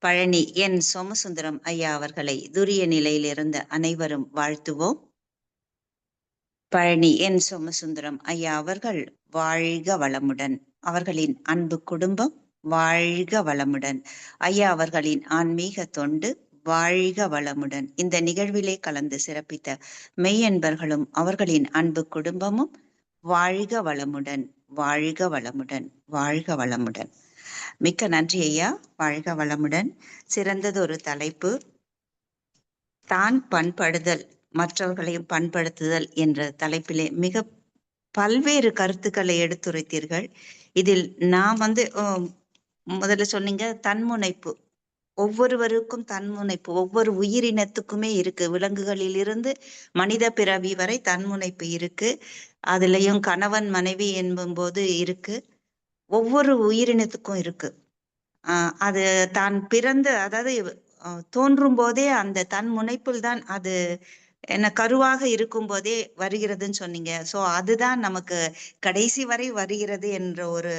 பழனி என் சோமசுந்தரம் ஐயா அவர்களை துரிய நிலையில் இருந்த அனைவரும் வாழ்த்துவோம். பழனி என் சோமசுந்தரம் ஐயா அவர்கள் வாழ்க வளமுடன். அவர்களின் அன்பு குடும்பம் வாழ்க வளமுடன். ஐயா அவர்களின் ஆன்மீக தொண்டு வாழ்க வளமுடன். இந்த நிகழ்விலே கலந்து சிறப்பித்த மெய்யன்பர்களும் அவர்களின் அன்பு குடும்பமும் வாழ்க வளமுடன், வாழ்க வளமுடன், வாழ்க வளமுடன். மிக்க நன்றி ஐயா. வாழ்க வளமுடன். சிறந்ததொரு தலைப்பு, தான் பண்படுதல் மற்றவர்களையும் பண்படுத்துதல் என்ற தலைப்பிலே மிக பல்வேறு கருத்துக்களை எடுத்துரைத்தீர்கள். இதில் நான் முதல்ல சொன்னீங்க தன்முனைப்பு. ஒவ்வொருவருக்கும் தன்முனைப்பு ஒவ்வொரு உயிரினத்துக்குமே இருக்கு. விலங்குகளில் இருந்து மனித பிறவி வரை தன்முனைப்பு இருக்கு. அதுலயும் கணவன் மனைவி என்பது இருக்கு. ஒவ்வொரு உயிரினத்துக்கும் இருக்கு. அது தான் பிறந்து, அதாவது தோன்றும் போதே அந்த தன் முனைப்பில் தான் அது என்ன கருவாக இருக்கும் போதே வருகிறதுன்னு சொன்னீங்க. சோ அதுதான் நமக்கு கடைசி வரை வருகிறது என்ற ஒரு,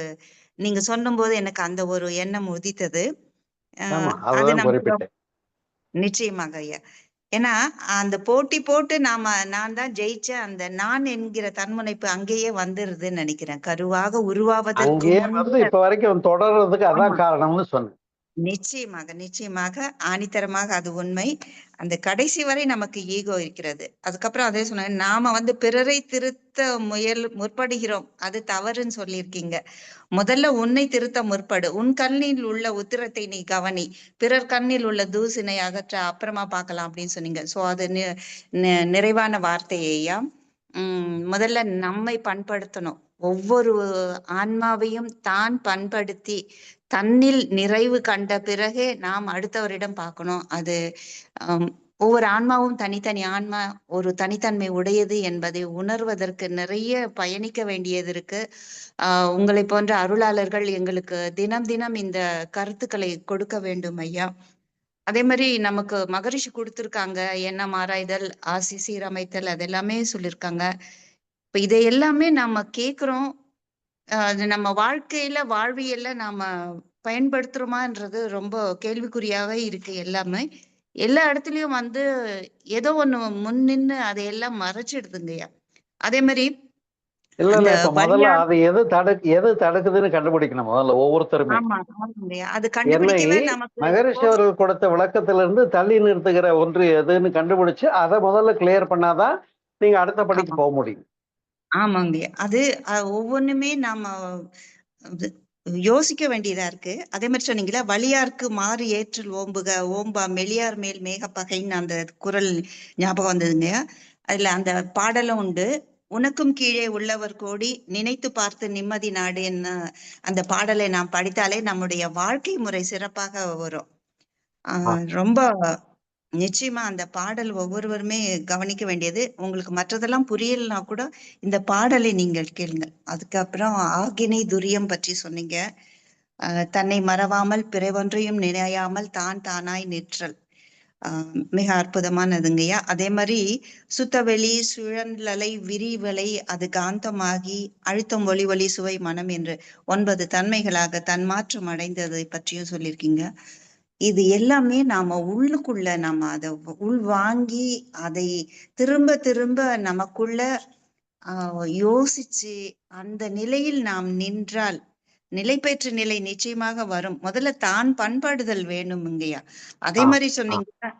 நீங்க சொல்லும் போது எனக்கு அந்த ஒரு எண்ணம் உதித்தது. அது நமக்கு நிச்சயமாக ஐயா. ஏன்னா அந்த போட்டி போட்டு நான் தான் ஜெயிச்சேன், அந்த நான் என்கிற தன்முனைப்பு அங்கேயே வந்துருதுன்னு நினைக்கிறேன். கருவாக உருவாவதற்கு இப்ப வரைக்கும் தொடர்றதுக்கு அதான் காரணம்னு சொன்னேன். நிச்சயமாக ஆணித்தரமாக அது உண்மை. அந்த கடைசி வரை நமக்கு ஈகோ இருக்கிறது. அதுக்கப்புறம் அதே சொன்னாங்க, நாம பிறரை திருத்த முற்படுகிறோம், அது தவறுன்னு சொல்லியிருக்கீங்க. முதல்ல உன்னை திருத்த முற்படு. உன் கண்ணில் உள்ள உத்திரத்தை நீ கவனி, பிறர் கண்ணில் உள்ள தூசினை அகற்ற அப்புறமா பார்க்கலாம் அப்படின்னு சொன்னீங்க. சோ அது நிறைவான வார்த்தையா. முதல்ல நம்மை பண்படுத்தணும். ஒவ்வொரு ஆன்மாவையும் தான் பண்படுத்தி தன்னில் நிறைவு கண்ட பிறகே நாம் அடுத்தவரிடம் பார்க்கணும். அது ஒவ்வொரு ஆன்மாவும் தனித்தனி ஆன்மா, ஒரு தனித்தன்மை உடையது என்பதை உணர்வதற்கு நிறைய பயணிக்க வேண்டியது இருக்கு. உங்களை போன்ற அருளாளர்கள் எங்களுக்கு தினம் தினம் இந்த கருத்துக்களை கொடுக்க வேண்டும் ஐயா. அதே மாதிரி நமக்கு மகரிஷி கொடுத்திருக்காங்க, எண்ணம் ஆராய்தல், ஆசி சீரமைத்தல், அதெல்லாமே சொல்லியிருக்காங்க. இப்ப இதை எல்லாமே நாம கேக்குறோம். அது நம்ம வாழ்வியல்ல நாம பயன்படுத்துறோமான்றது ரொம்ப கேள்விக்குறியாவே இருக்கு. எல்லாமே எல்லா இடத்துலயும் ஏதோ ஒண்ணு முன்னின்னு அதையெல்லாம் மறைச்சிடுதுங்கய்யா. அதே மாதிரி முதல்ல அது எது தடுக்குதுன்னு கண்டுபிடிக்கணும் முதல்ல ஒவ்வொருத்தருமே. அது கண்டுபிடிக்கவே நமக்கு மகரிஷி அவர்கள் கொடுத்த விளக்கத்திலிருந்து தள்ளி நிறுத்துகிற ஒன்று எதுன்னு கண்டுபிடிச்சு அதை முதல்ல கிளியர் பண்ணாதான் நீங்க அடுத்த படிக்கு போக முடியும். ஆமாங்க. அது ஒவ்வொன்றுமே நாம யோசிக்க வேண்டியதா இருக்கு. அதே மாதிரி சொன்னீங்களா, வலியார்க்கு மாறு ஏற்றல் ஓம்புக ஓம்பா மெலியார் மேல் மேகப்பகைன்னு அந்த குரல் ஞாபகம் வந்ததுங்க. அதுல அந்த பாடலும் உண்டு. உனக்கும் கீழே உள்ளவர் கோடி நினைத்து பார்த்து நிம்மதி நாடு என்ன, அந்த பாடலை நாம் படித்தாலே நம்முடைய வாழ்க்கை முறை சிறப்பாக வரும். ரொம்ப நிச்சயமா அந்த பாடல் ஒவ்வொருவருமே கவனிக்க வேண்டியது. உங்களுக்கு மற்றதெல்லாம் புரியலனா கூட இந்த பாடலை நீங்கள் கேளுங்க. அதுக்கப்புறம் ஆகினை துரியம் பற்றி சொன்னீங்க. தன்னை மறவாமல் பிறவொன்றையும் நினையாமல் தான் தானாய் நிற்றல், மிக அற்புதமானதுங்கய்யா. அதே மாதிரி சுத்தவெளி சுழன்றலை விரிவலை அது காந்தமாகி அழுத்தம் ஒளி ஒளி சுவை மனம் என்று 9 தன்மைகளாக தன்மாற்றம் அடைந்ததை பற்றியும் சொல்லியிருக்கீங்க. இது எல்லாமே நாம உள்ளுக்குள்ள நாம அதை உள்வாங்கி அதை திரும்ப திரும்ப நமக்குள்ள யோசிச்சு அந்த நிலையில் நாம் நின்றால் நிலை பெற்ற நிலை நிச்சயமாக வரும். முதல்ல தான் பண்பாடுதல் வேணும்ங்கய்யா. அதே மாதிரி சொன்னீங்க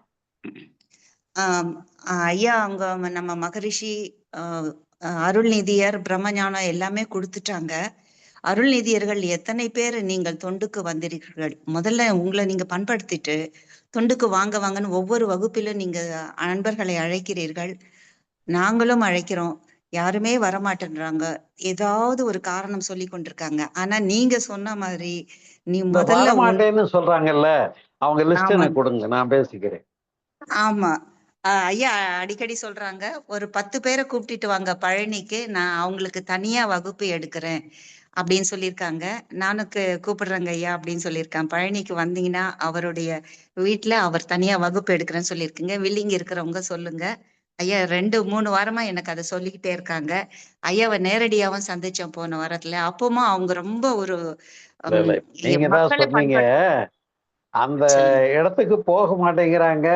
ஐயா, அவங்க நம்ம மகரிஷி அருள்நிதியர் பிரம்மஞானம் எல்லாமே கொடுத்துட்டாங்க. அருள்நிதியர்கள் எத்தனை பேர் நீங்கள் தொண்டுக்கு வந்திருக்கிறீர்கள். முதல்ல உங்களை நீங்க பண்படுத்திட்டு தொண்டுக்கு வாங்கன்னு ஒவ்வொரு வகுப்பிலும் நீங்க நண்பர்களை அழைக்கிறீர்கள். நாங்களும் அழைக்கிறோம். யாருமே வரமாட்டேன்றாங்க. ஏதாவது ஒரு காரணம் சொல்லி கொண்டிருக்காங்க. ஆனா நீங்க சொன்ன மாதிரி நீ இந்த முதல்ல வரமாட்டேன்னு சொல்றாங்கல்ல, அவங்க லிஸ்ட் ஆமா எனக்கு கொடுங்க, நான் பேசிக்கிறேன். ஆமா. ஐயா அடிக்கடி சொல்றாங்க, "ஒரு 10 பேர கூப்பிட்டுட்டு வாங்க பழனிக்கு. நான் அவங்களுக்கு தனியா வகுப்பு எடுக்கிறேன்." அப்படின்னு சொல்லியிருக்காங்க. நானும் கூப்பிடுறேங்க ஐயா அப்படின்னு சொல்லியிருக்கேன். பழனிக்கு வந்தீங்கன்னா, அவருடைய வீட்ல அவர் தனியா வகுப்பு எடுக்கிறேன்னு சொல்லியிருக்குங்க. வில்லிங்க இருக்கிறவங்க சொல்லுங்க. ஐயா 2, 3 வாரமா எனக்கு அத சொல்லிக்கிட்டே இருக்காங்க. ஐயாவ நேரடியாவும் சந்திச்சேன் போன வாரத்துல. அப்பவும் அவங்க ரொம்ப ஒரு இல்ல, இல்ல. நீங்க தான் மக்கள சொன்னீங்க, பண்பட் அந்த சொல்லுங்க. இடத்துக்கு போக மாட்டேங்கிறாங்க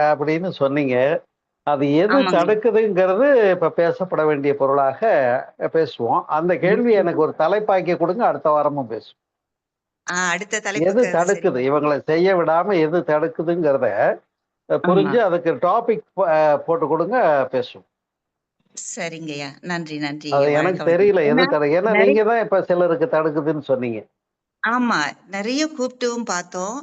அப்படின்னு சொன்னீங்க. அது எது ஆமாங்க. தடுக்குதுங்கிறது இப்ப பேசப்பட வேண்டிய பொருளாக பேசுவோம். அந்த கேள்விய நிச்சயமா. எனக்கு ஒரு தலைப்பாக்கி கொடுங்க, அடுத்த வாரமும் பேசுவோம். அடுத்த எது தலைப்புக்கு அது சரி. தடுக்குது? இவங்கள செய்ய விடாம எது தடுக்குதுங்கிறத ஆமா. புரிஞ்சு அதுக்கு டாபிக் போட்டு கொடுங்க, பேசுவோம். சரிங்கய்யா. நன்றி, நன்றி அது ஐயா. வாழ்க எனக்கு வளமுடன். தெரியல எது ஏன்னா, ஏன்னா நெறை நீங்க தான் இப்ப சிலருக்கு தடுக்குதுன்னு சொன்னீங்க. ஆமா. நெறைய கூப்பிட்டும் பார்த்தோம்.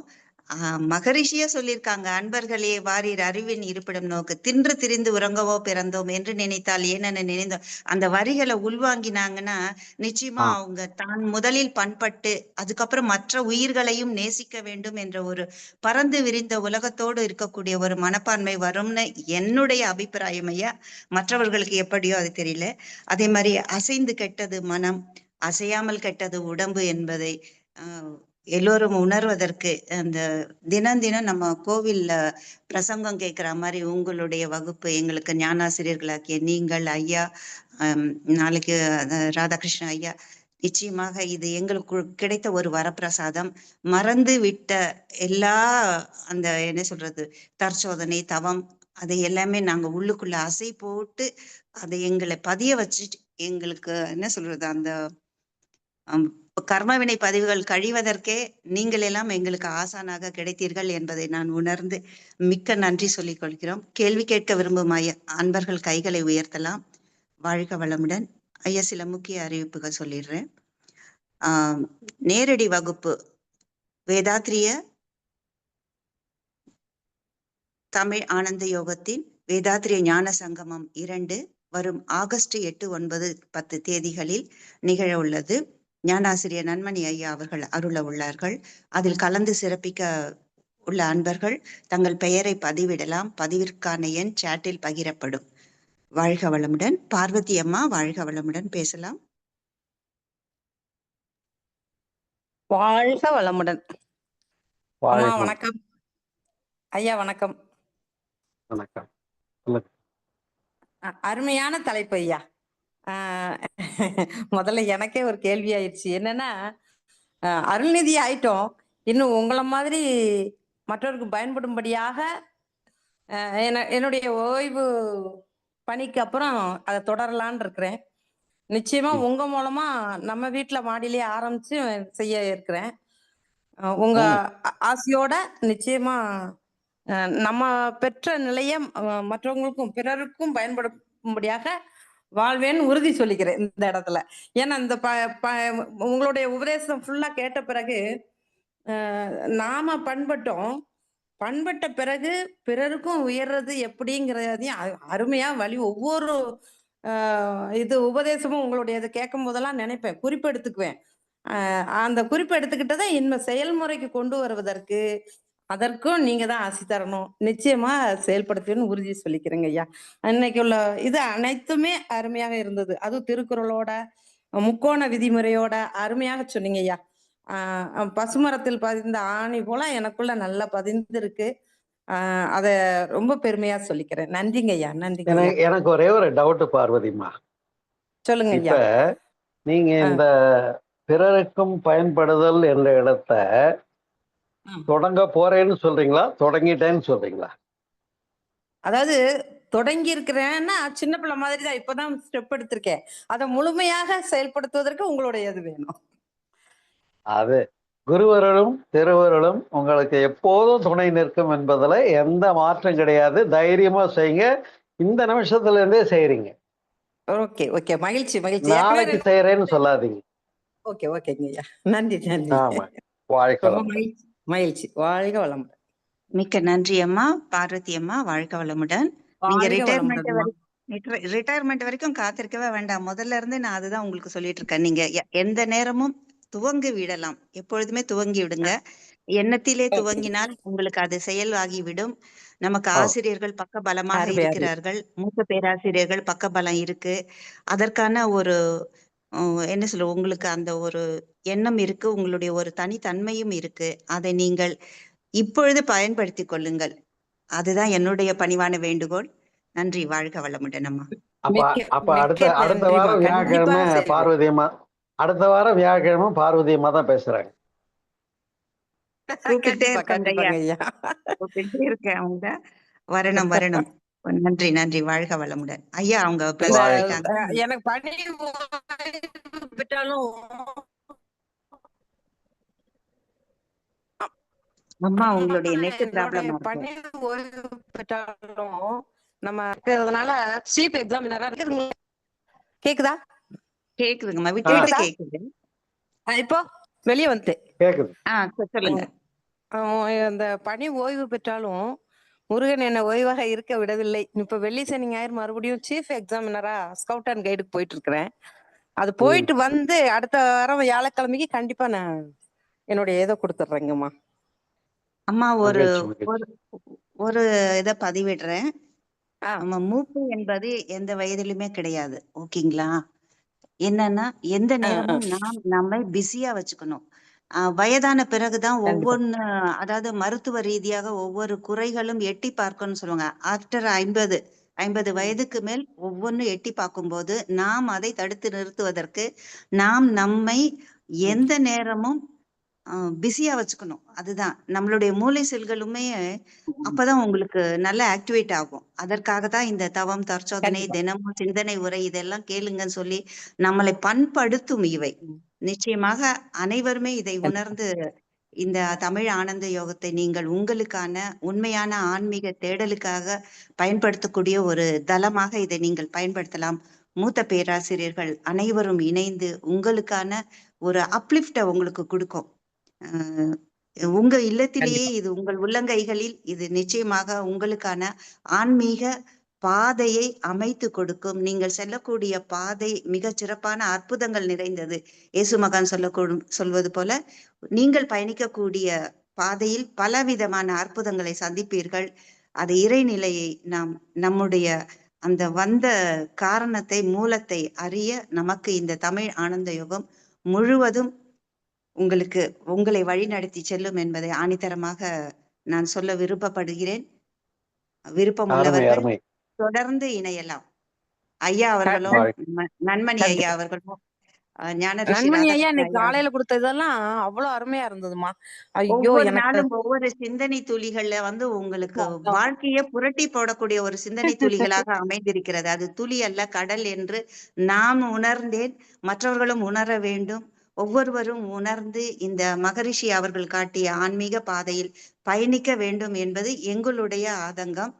ஆ மகரிஷியே சொல்லியிருக்காங்க. "அன்பர்களே வாரீர் அறிவின் இருப்பிடம் நோக்கு. தின்று திரிந்து உறங்கவோ பிறந்தோம் என்று நினைத்தால் ஏனென நினைந்தோம்." அந்த வரிகள உள்வாங்கினாங்கன்னா, நிச்சயமா ஆ. அவங்க தான் முதலில் பண்பட்டு, அதுக்கப்புறம் மற்ற உயிர்களையும் நேசிக்க வேண்டும் என்ற ஒரு பரந்து விரிந்த உலகத்தோடு இருக்கக்கூடிய ஒரு மனப்பான்மை வரும்னு என்னுடைய அபிப்பிராயம் ஐயா. மற்றவர்களுக்கு எப்படியோ அது தெரியல. அதே மாரி "அசைந்து கெட்டது மனம், அசையாமல் கெட்டது உடம்பு" என்பதை அ எல்லோரும் உணர்வதற்கு அந்த தினம் தினம் நம்ம கோவில்ல பிரசங்கம் கேட்கிற மாரி உங்களுடைய வகுப்பு எங்களுக்கு ஞானாசிரியர்களாகிய நீங்கள் ஐயா, அம் நாளைக்கு ராதாகிருஷ்ண ஐயா, நிச்சயமாக இது எங்களுக்கு கிடைத்த ஒரு வரப்பிரசாதம். மறந்து விட்ட எல்லா அந்த என்ன சொல்றது, தற்சோதனை, தவம் அதை எல்லாமே நாங்க உள்ளுக்குள்ள அசை போட்டு, அதை எங்கள பதிய வச்சுட்டு எங்களுக்கு என்ன சொல்றது, அந்த அம் கர்மவினை பதிவுகள் கழிவதற்கே நீங்கள் எல்லாம் எங்களுக்கு ஆசானாக கிடைத்தீர்கள் என்பதை நான் உணர்ந்து மிக்க நன்றி சொல்லிக் கொள்கிறோம். கேள்வி கேட்க விரும்பும் அன்பர்கள் கைகளை உயர்த்தலாம். வாழ்க வளமுடன். ஐயா சில முக்கிய அறிவிப்புகள் சொல்லிடுறேன். ஆம், நேரடி வகுப்பு வேதாத்ரிய தமிழ் ஆனந்த யோகத்தின் வேதாத்ரிய ஞான சங்கமம் 2 வரும் ஆகஸ்ட் 8, 9, 10 தேதிகளில் நிகழ உள்ளது. ஞானாசிரியர் நன்மணி ஐயா அவர்கள் அருள உள்ளார்கள். அதில் கலந்து சிறப்பிக்க உள்ள அன்பர்கள் தங்கள் பெயரை பதிவிடலாம். பதிவிற்கான எண் சாட்டில் பகிரப்படும். வாழ்க வளமுடன். பார்வதி அம்மா வாழ்க வளமுடன், பேசலாம். வாழ்க வளமுடன். அம்மா வாழ்க வணக்கம். ஐயா வணக்கம். வணக்கம். சொல்லுங்க. அருமையான தலைப்பு ஐயா. முதல்ல எனக்கே ஒரு கேள்வி ஆயிடுச்சு. என்னன்னா, அருள்நிதி ஆயிட்டோம். இன்னும் உங்கள மாதிரி மற்றவருக்கு பயன்படும்படியாக என்னுடைய ஓய்வு பணிக்கு அப்புறம் அதை தொடரலான்னு இருக்கிறேன். நிச்சயமா ம். உங்க மூலமா நம்ம வீட்டுல மாடியிலேயே ஆரம்பிச்சு செய்ய இருக்கிறேன். உங்க ம். ஆசையோட நிச்சயமா நம்ம பெற்ற நிலைய மற்றவங்களுக்கும் பிறருக்கும் பயன்படும்படியாக வாழ்வேன்னு உறுதி சொல்லிக்கிறேன் இந்த இடத்துல. ஏன்னா இந்த உங்களுடைய உபதேசம் ஃபுல்லா கேட்ட பிறகு நாம பண்பட்டோம். பண்பட்ட பிறகு பிறருக்கும் உயர்றது எப்படிங்கிறதையும் அருமையா வழி ஒவ்வொரு இது உபதேசமும் உங்களுடைய இதை கேட்கும் போதெல்லாம் நினைப்பேன், குறிப்பு எடுத்துக்குவேன். அந்த குறிப்பு எடுத்துக்கிட்டதை இன்னும் செயல்முறைக்கு கொண்டு வருவதற்கு அதற்கும் நீங்க தான் ஆசி தரணும். நிச்சயமா செயல்படுத்துவேன்னு உறுதி சொல்லிக்கிறேங்க ஐயா. இன்னைக்கு உள்ள இது அனைத்துமே அருமையாக இருந்தது. அதுவும் திருக்குறளோட முக்கோண விதிமுறையோட அருமையாக சொன்னீங்க ஐயா. பசுமரத்தில் பதிந்த ஆணி போல எனக்குள்ள நல்லா பதிந்து இருக்கு. அத ரொம்ப பெருமையா சொல்லிக்கிறேன். நன்றிங்க ஐயா. நன்றிங்க ஐயா. எனக்கு ஒரே ஒரு டவுட் பார்வதிமா. சொல்லுங்க இப்ப ஐயா. நீங்க இந்த பிறருக்கும் பயன்படுதல் என்ற இடத்த தொடங்க போறேன்னு சொல்றீங்களா, தொடங்கிட்டேன்னு சொல்றீங்களா? அதாவது தொடங்கி இருக்கிறேன்னா சின்ன பிள்ளை மாதிரி தான், இப்பதான் ஸ்டெப் எடுத்திருக்கேன். அதை முழுமையாக செயல்படுத்துவதற்கு உங்களுடைய இது வேணும். அது குருவருளும் திருவருளும் உங்களுக்கு எப்போதும் துணை நிற்கும் என்பதுல எந்த மாற்றம் கிடையாது. தைரியமா செய்யுங்க. இந்த நிமிஷத்துல இருந்தே செய்யறீங்க. ஓகே ஓகே, மகிழ்ச்சி மகிழ்ச்சி. நாளைக்கு செய்யறேன்னு சொல்லாதீங்க. ஓகே ஓகேங்க ஐயா. நன்றி நன்றி. ஆமா. வாழ்க ரொம்ப வளமுடன். மகிழ்ச்சி மகிழ்ச்சி. வாழ்க வளமுடன். மிக்க நன்றி அம்மா. பார்வதி அம்மா வாழ்க வளமுடன். நீங்க வாழ்க ரிட்டையர்மெண்ட் வளமுடன். ரிட்டையர்மெண்ட் வரைக்கும் காத்திருக்கவே வேண்டாம். முதல்ல இருந்து நான் அதுதான் உங்களுக்கு சொல்லிட்டு இருக்கேன். நீங்க எந்த நேரமும் துவங்கி விடலாம். எப்பொழுதுமே துவங்கி விடுங்க. எண்ணத்திலே துவங்கினால் உங்களுக்கு அது செயலாகிவிடும். நமக்கு ஆ. ஆசிரியர்கள் பக்கபலமாக அருமை, அருமை. இருக்கிறார்கள். மூத்த பேராசிரியர்கள் பக்கபலம் இருக்கு. அதற்கான ஒரு என்ன சொல்ல, உங்களுக்கு அந்த ஒரு எண்ணம் இருக்கு. உங்களுடைய ஒரு தனித்தன்மையும் இருக்கு. அதை நீங்கள் இப்பொழுது பயன்படுத்திக் கொள்ளுங்கள். அதுதான் என்னுடைய பணிவான வேண்டுகோள். நன்றி. வாழ்க வளமுடன் அம்மா. அப்ப மிக்க அப்ப அடுத்த மிக்க அடுத்த நன்றிம்மா. வாரம் கண்டிப்பா வியாழக்கிழமை செய்வேன். பார்வதி அம்மா அடுத்த வாரம் வியாழக்கிழமை பார்வதி அம்மா தான் பேசுறாங்க. கூப்பிட்டுட்டே கண்டிப்பா, இருக்காங்க ஐயா. கண்டிப்பாங்க ஐயா. கூப்பிட்டுட்டே இருக்கேன் அவங்க. வரணும், வரணும். நன்றி, நன்றி. வாழ்க வளமுடன். ஐயா அவங்க இந்த பிளஸ் வாழ்க. பண்ணிட்டாங்க. எனக்கு பணி ஓய்வு பெற்றாலும் அம்மா உங்களுடைய நெட் என்னுடைய ப்ராப்ளமா இருக்கு. பணி ஓய்வு பெற்றாலும் நம்ம இருக்கிறதுனால சீஃப் எக்ஸாமினரா இருக்குதுங்க. கேக்குதா? கேக்குதுங்கம்மா. விட்டு விட்டு கேக்குது. இப்போ வெளியே வந்துட்டேன். கேக்குது. சொல்லுங்க. அந்த பணி ஓய்வு பெற்றாலும் முருகன் என்ன ஓய்வாக இருக்க விடவில்லை. இப்ப வெள்ளி சனி ஞாயிறு மறுபடியும் சீஃப் எக்ஸாமினரா ஸ்கவுட் அண்ட் கைடுக்கு போயிட்டு இருக்கிறேன். அது போயிட்டு வந்து அடுத்த வாரம் வியாழக்கிழமைக்கு கண்டிப்பா நான் என்னுடைய இதை கொடுத்துட்றேங்கம்மா. அம்மா ஒரு மகிழ்ச்சி, மகிழ்ச்சி. ஒரு ஒரு இதை பதிவிடுறேன். நம்ம மூப்பு என்பது எந்த வயதிலுமே கிடையாது. ஓகேங்களா? என்னன்னா எந்த நேரமும் நாம் நம்மை பிஸியா வச்சுக்கணும். வயதான பிறகுதான் கண்டிப்பா. ஒவ்வொன்னு, அதாவது மருத்துவ ரீதியாக ஒவ்வொரு குறைகளும் எட்டி பார்க்கணும்னு சொல்லுவாங்க. ஆஃப்டர் 50 வயதுக்கு மேல் ஒவ்வொன்னு எட்டி பார்க்கும்போது நாம் அதை தடுத்து நிறுத்துவதற்கு நாம் நம்மை எந்த நேரமும் பிஸியா வச்சுக்கணும். அதுதான் நம்மளுடைய மூளை செல்களுமே அப்பதான் உங்களுக்கு நல்ல ஆக்டிவேட் ஆகும். அதற்காக தான் இந்த தவம், தற்சோதனை, கண்டிப்பா. தினமும் சிந்தனை உரை இதெல்லாம் கேளுங்கன்னு சொல்லி நம்மளை பண்படுத்தும் இவை. நிச்சயமாக அனைவருமே இதை உணர்ந்து இந்த தமிழ் ஆனந்த யோகத்தை நீங்கள் உங்களுக்கான உண்மையான ஆன்மீக தேடலுக்காக பயன்படுத்தக்கூடிய ஒரு தளமாக இதை நீங்கள் பயன்படுத்தலாம். மூத்த பேராசிரியர்கள் அனைவரும் இணைந்து உங்களுக்கான ஒரு அப்லிஃப்ட உங்களுக்கு கொடுக்கும். உங்க இல்லத்திலேயே கண்டிப்பா. இது உங்கள் உள்ளங்கைகளில் இது நிச்சயமாக உங்களுக்கான ஆன்மீக பாதையை அமைத்து கொடுக்கும். நீங்கள் செல்லக்கூடிய பாதை மிகச் சிறப்பான அற்புதங்கள் நிறைந்தது. இயேசு மகான் சொல்வது போல நீங்கள் பயணிக்கக்கூடிய பாதையில் பலவிதமான அற்புதங்களை சந்திப்பீர்கள். அது இறைநிலையை நாம் நம்முடைய அந்த வந்த காரணத்தை, மூலத்தை அறிய நமக்கு இந்த தமிழ் ஆனந்த யோகம் முழுவதும் உங்களை வழிநடத்தி செல்லும் என்பதை ஆணித்தரமாக நான் சொல்ல விருப்பப்படுகிறேன். விருப்பம் உள்ளவர்கள் தொடர்ந்து இணையலாம். ஐயா அவர்களும் நன்மணி ஐயா அவர்களும் நன்மணி ஐயா இன்னைக்கு காலையில கொடுத்ததெல்லாம் அவ்வளவு அருமையா இருந்ததுமா. ஐயோ, ஒவ்வொரு எனக்கு நாளும் ஒவ்வொரு சிந்தனை துளிகள்ல உங்களுக்கு வாழ்க்கையை புரட்டி போடக்கூடிய ஒரு சிந்தனை துளிகளாக அமைந்திருக்கிறது. அது துளி அல்ல, கடல் என்று நான் உணர்ந்தேன். மற்றவர்களும் உணர வேண்டும். ஒவ்வொருவரும் உணர்ந்து இந்த மகரிஷி அவர்கள் காட்டிய ஆன்மீக பாதையில் பயணிக்க வேண்டும் என்பது எங்களுடைய ஆதங்கம்.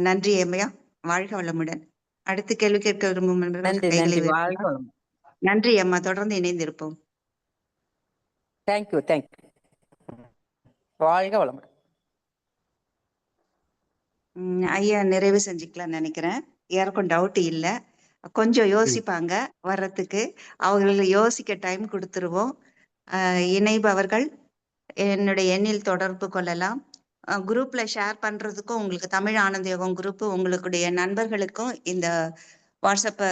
நன்றி அம்மையா. வாழ்க வளமுடன். அடுத்து கேள்வி கேட்க விரும்பும் கைகளை. நன்றி அம்மா. தொடர்ந்து இணைந்திருப்போம். Thank you, thank you. வாழ்க வளமுடன். ஐயா நிறைவு செஞ்சுக்கலாம் நினைக்கிறேன். யாருக்கும் டவுட் இல்லை. கொஞ்சம் யோசிப்பாங்க வர்றதுக்கு. அவங்களுக்கு யோசிக்க டைம் கொடுத்துருவோம். இணைபவர்கள் என்னுடைய எண்ணில் தொடர்பு கொள்ளலாம். குரூப்ல ஷேர் பண்றதுக்கும், உங்களுக்கு தமிழ் ஆனந்த யோகம் குரூப் உங்களுடைய நண்பர்களுக்கும் இந்த வாட்ஸ்அப்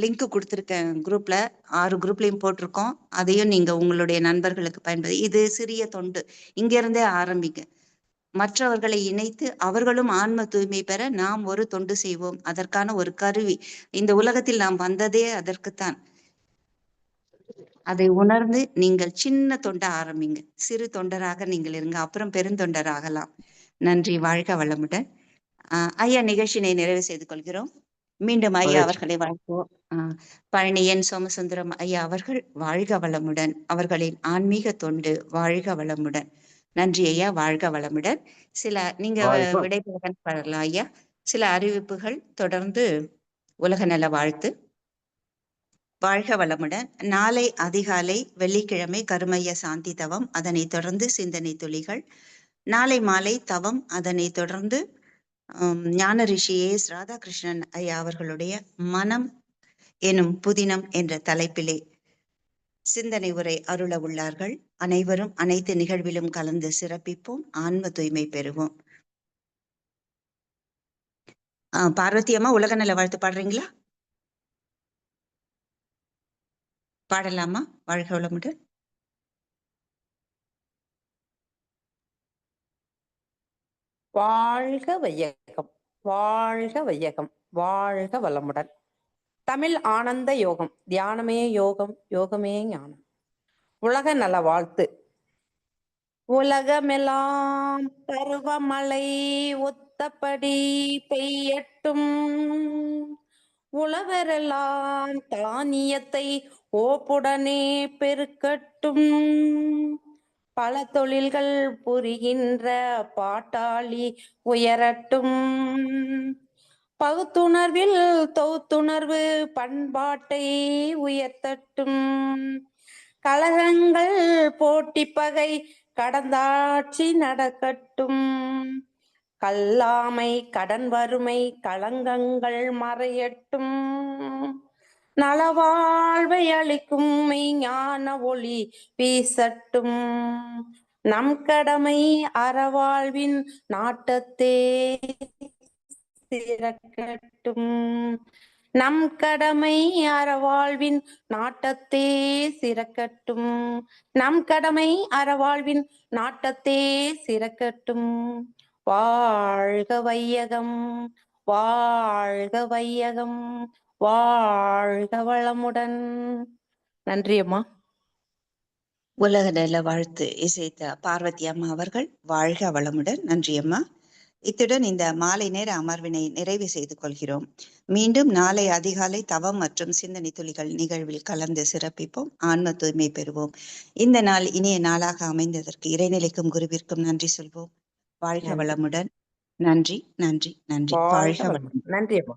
லிங்க் கொடுத்துருக்கேன். குரூப்ல 6 குரூப்லயும் போட்டிருக்கோம். அதையும் நீங்க உங்களுடைய நண்பர்களுக்கு பயன்படுத்தி, இது சிறிய தொண்டு, இங்க இருந்தே ஆரம்பிங்க. மற்றவர்களை இணைத்து அவர்களும் ஆன்ம தூய்மை பெற நாம் ஒரு தொண்டு செய்வோம். அதற்கான ஒரு கருவி. இந்த உலகத்தில் நாம் வந்ததே அதற்குத்தான். அதை உணர்ந்து நீங்கள் சின்ன தொண்டை ஆரம்பிங்க. சிறு தொண்டராக நீங்கள் இருங்க, அப்புறம் பெருந்தொண்டர் ஆகலாம். நன்றி. வாழ்க வளமுடன். ஐயா நிகழ்ச்சியினை நிறைவு செய்து கொள்கிறோம். மீண்டும் ஐயா அவர்களை வாழ்த்துவோம். பழனியன் சோமசுந்தரம் ஐயா அவர்கள் வாழ்க வளமுடன். அவர்களின் ஆன்மீக தொண்டு வாழ்க வளமுடன். நன்றி ஐயா. வாழ்க வளமுடன். நீங்க விடைபெறலாம் ஐயா. சில அறிவிப்புகள் தொடர்ந்து. உலக நல வாழ்த்து. வாழ்க வளமுடன். நாளை அதிகாலை வெள்ளிக்கிழமை கருமைய சாந்தி தவம், அதனை தொடர்ந்து சிந்தனை துளிகள். நாளை மாலை தவம், அதனை தொடர்ந்து ஞான ரிஷி எஸ் ராதாகிருஷ்ணன் ஐயா அவர்களுடைய மனம் எனும் புதினம் என்ற தலைப்பிலே சிந்தனை உரை அருள உள்ளார்கள். அனைவரும் அனைத்து நிகழ்விலும் கலந்து சிறப்பிப்போம், ஆன்ம தூய்மை பெறுவோம். பார்வதி அம்மா, உலக நல வாழ்த்து பாடுறீங்களா? பாடலாமா? வாழ்க வளமுடன். வாழ்க வையகம், வாழ்க வையகம், வாழ்க வளமுடன். தமிழ் ஆனந்த யோகம், தியானமே யோகம், யோகமே ஞானம். உலக நல வாழ்த்து. உலகமெல்லாம் பருவமழை ஒத்தபடி பெய்யட்டும், உழவரெல்லாம் தானியத்தை ஓப்புடனே பெருக்கட்டும், பல தொழில்கள் புரிகின்ற பாட்டாளி உயரட்டும், பகுத்துணர்வில் தொகுத்துணர்வு பண்பாட்டை உயர்த்தட்டும், கலகங்கள் போட்டி பகை கடந்தாட்சி நடக்கட்டும், கல்லாமை கடன் வறுமை களங்கங்கள் மறையட்டும், நலவாழ்வை அளிக்கும் மெய்ஞான ஒளி வீசட்டும், நம் கடமை அறவாழ்வின் நாட்டத்தே சிறக்கட்டும், நம் கடமை அறவாழ்வின் நாட்டத்தே சிறக்கட்டும், நம் கடமை அறவாழ்வின் நாட்டத்தே சிறக்கட்டும். வாழ்க வையகம், வாழ்க வையகம், வாழ்க வளமுடன். நன்றி அம்மா. உலக நல வாழ்த்து இசைத்த பார்வதி அம்மா அவர்கள் வாழ்க வளமுடன். நன்றி அம்மா. இத்துடன் இந்த மாலை நேர அமர்வினை நிறைவு செய்து கொள்கிறோம். மீண்டும் நாளை அதிகாலை தவம் மற்றும் சிந்தனை துளிகள் நிகழ்வில் கலந்து சிறப்பிப்போம், ஆன்ம தூய்மை பெறுவோம். இந்த நாள் இனிய நாளாக அமைந்ததற்கு இறைநிலைக்கும் குருவிற்கும் நன்றி சொல்வோம். வாழ்க வளமுடன். நன்றி, நன்றி, நன்றி. வாழ்க வளமுடன். நன்றி அம்மா.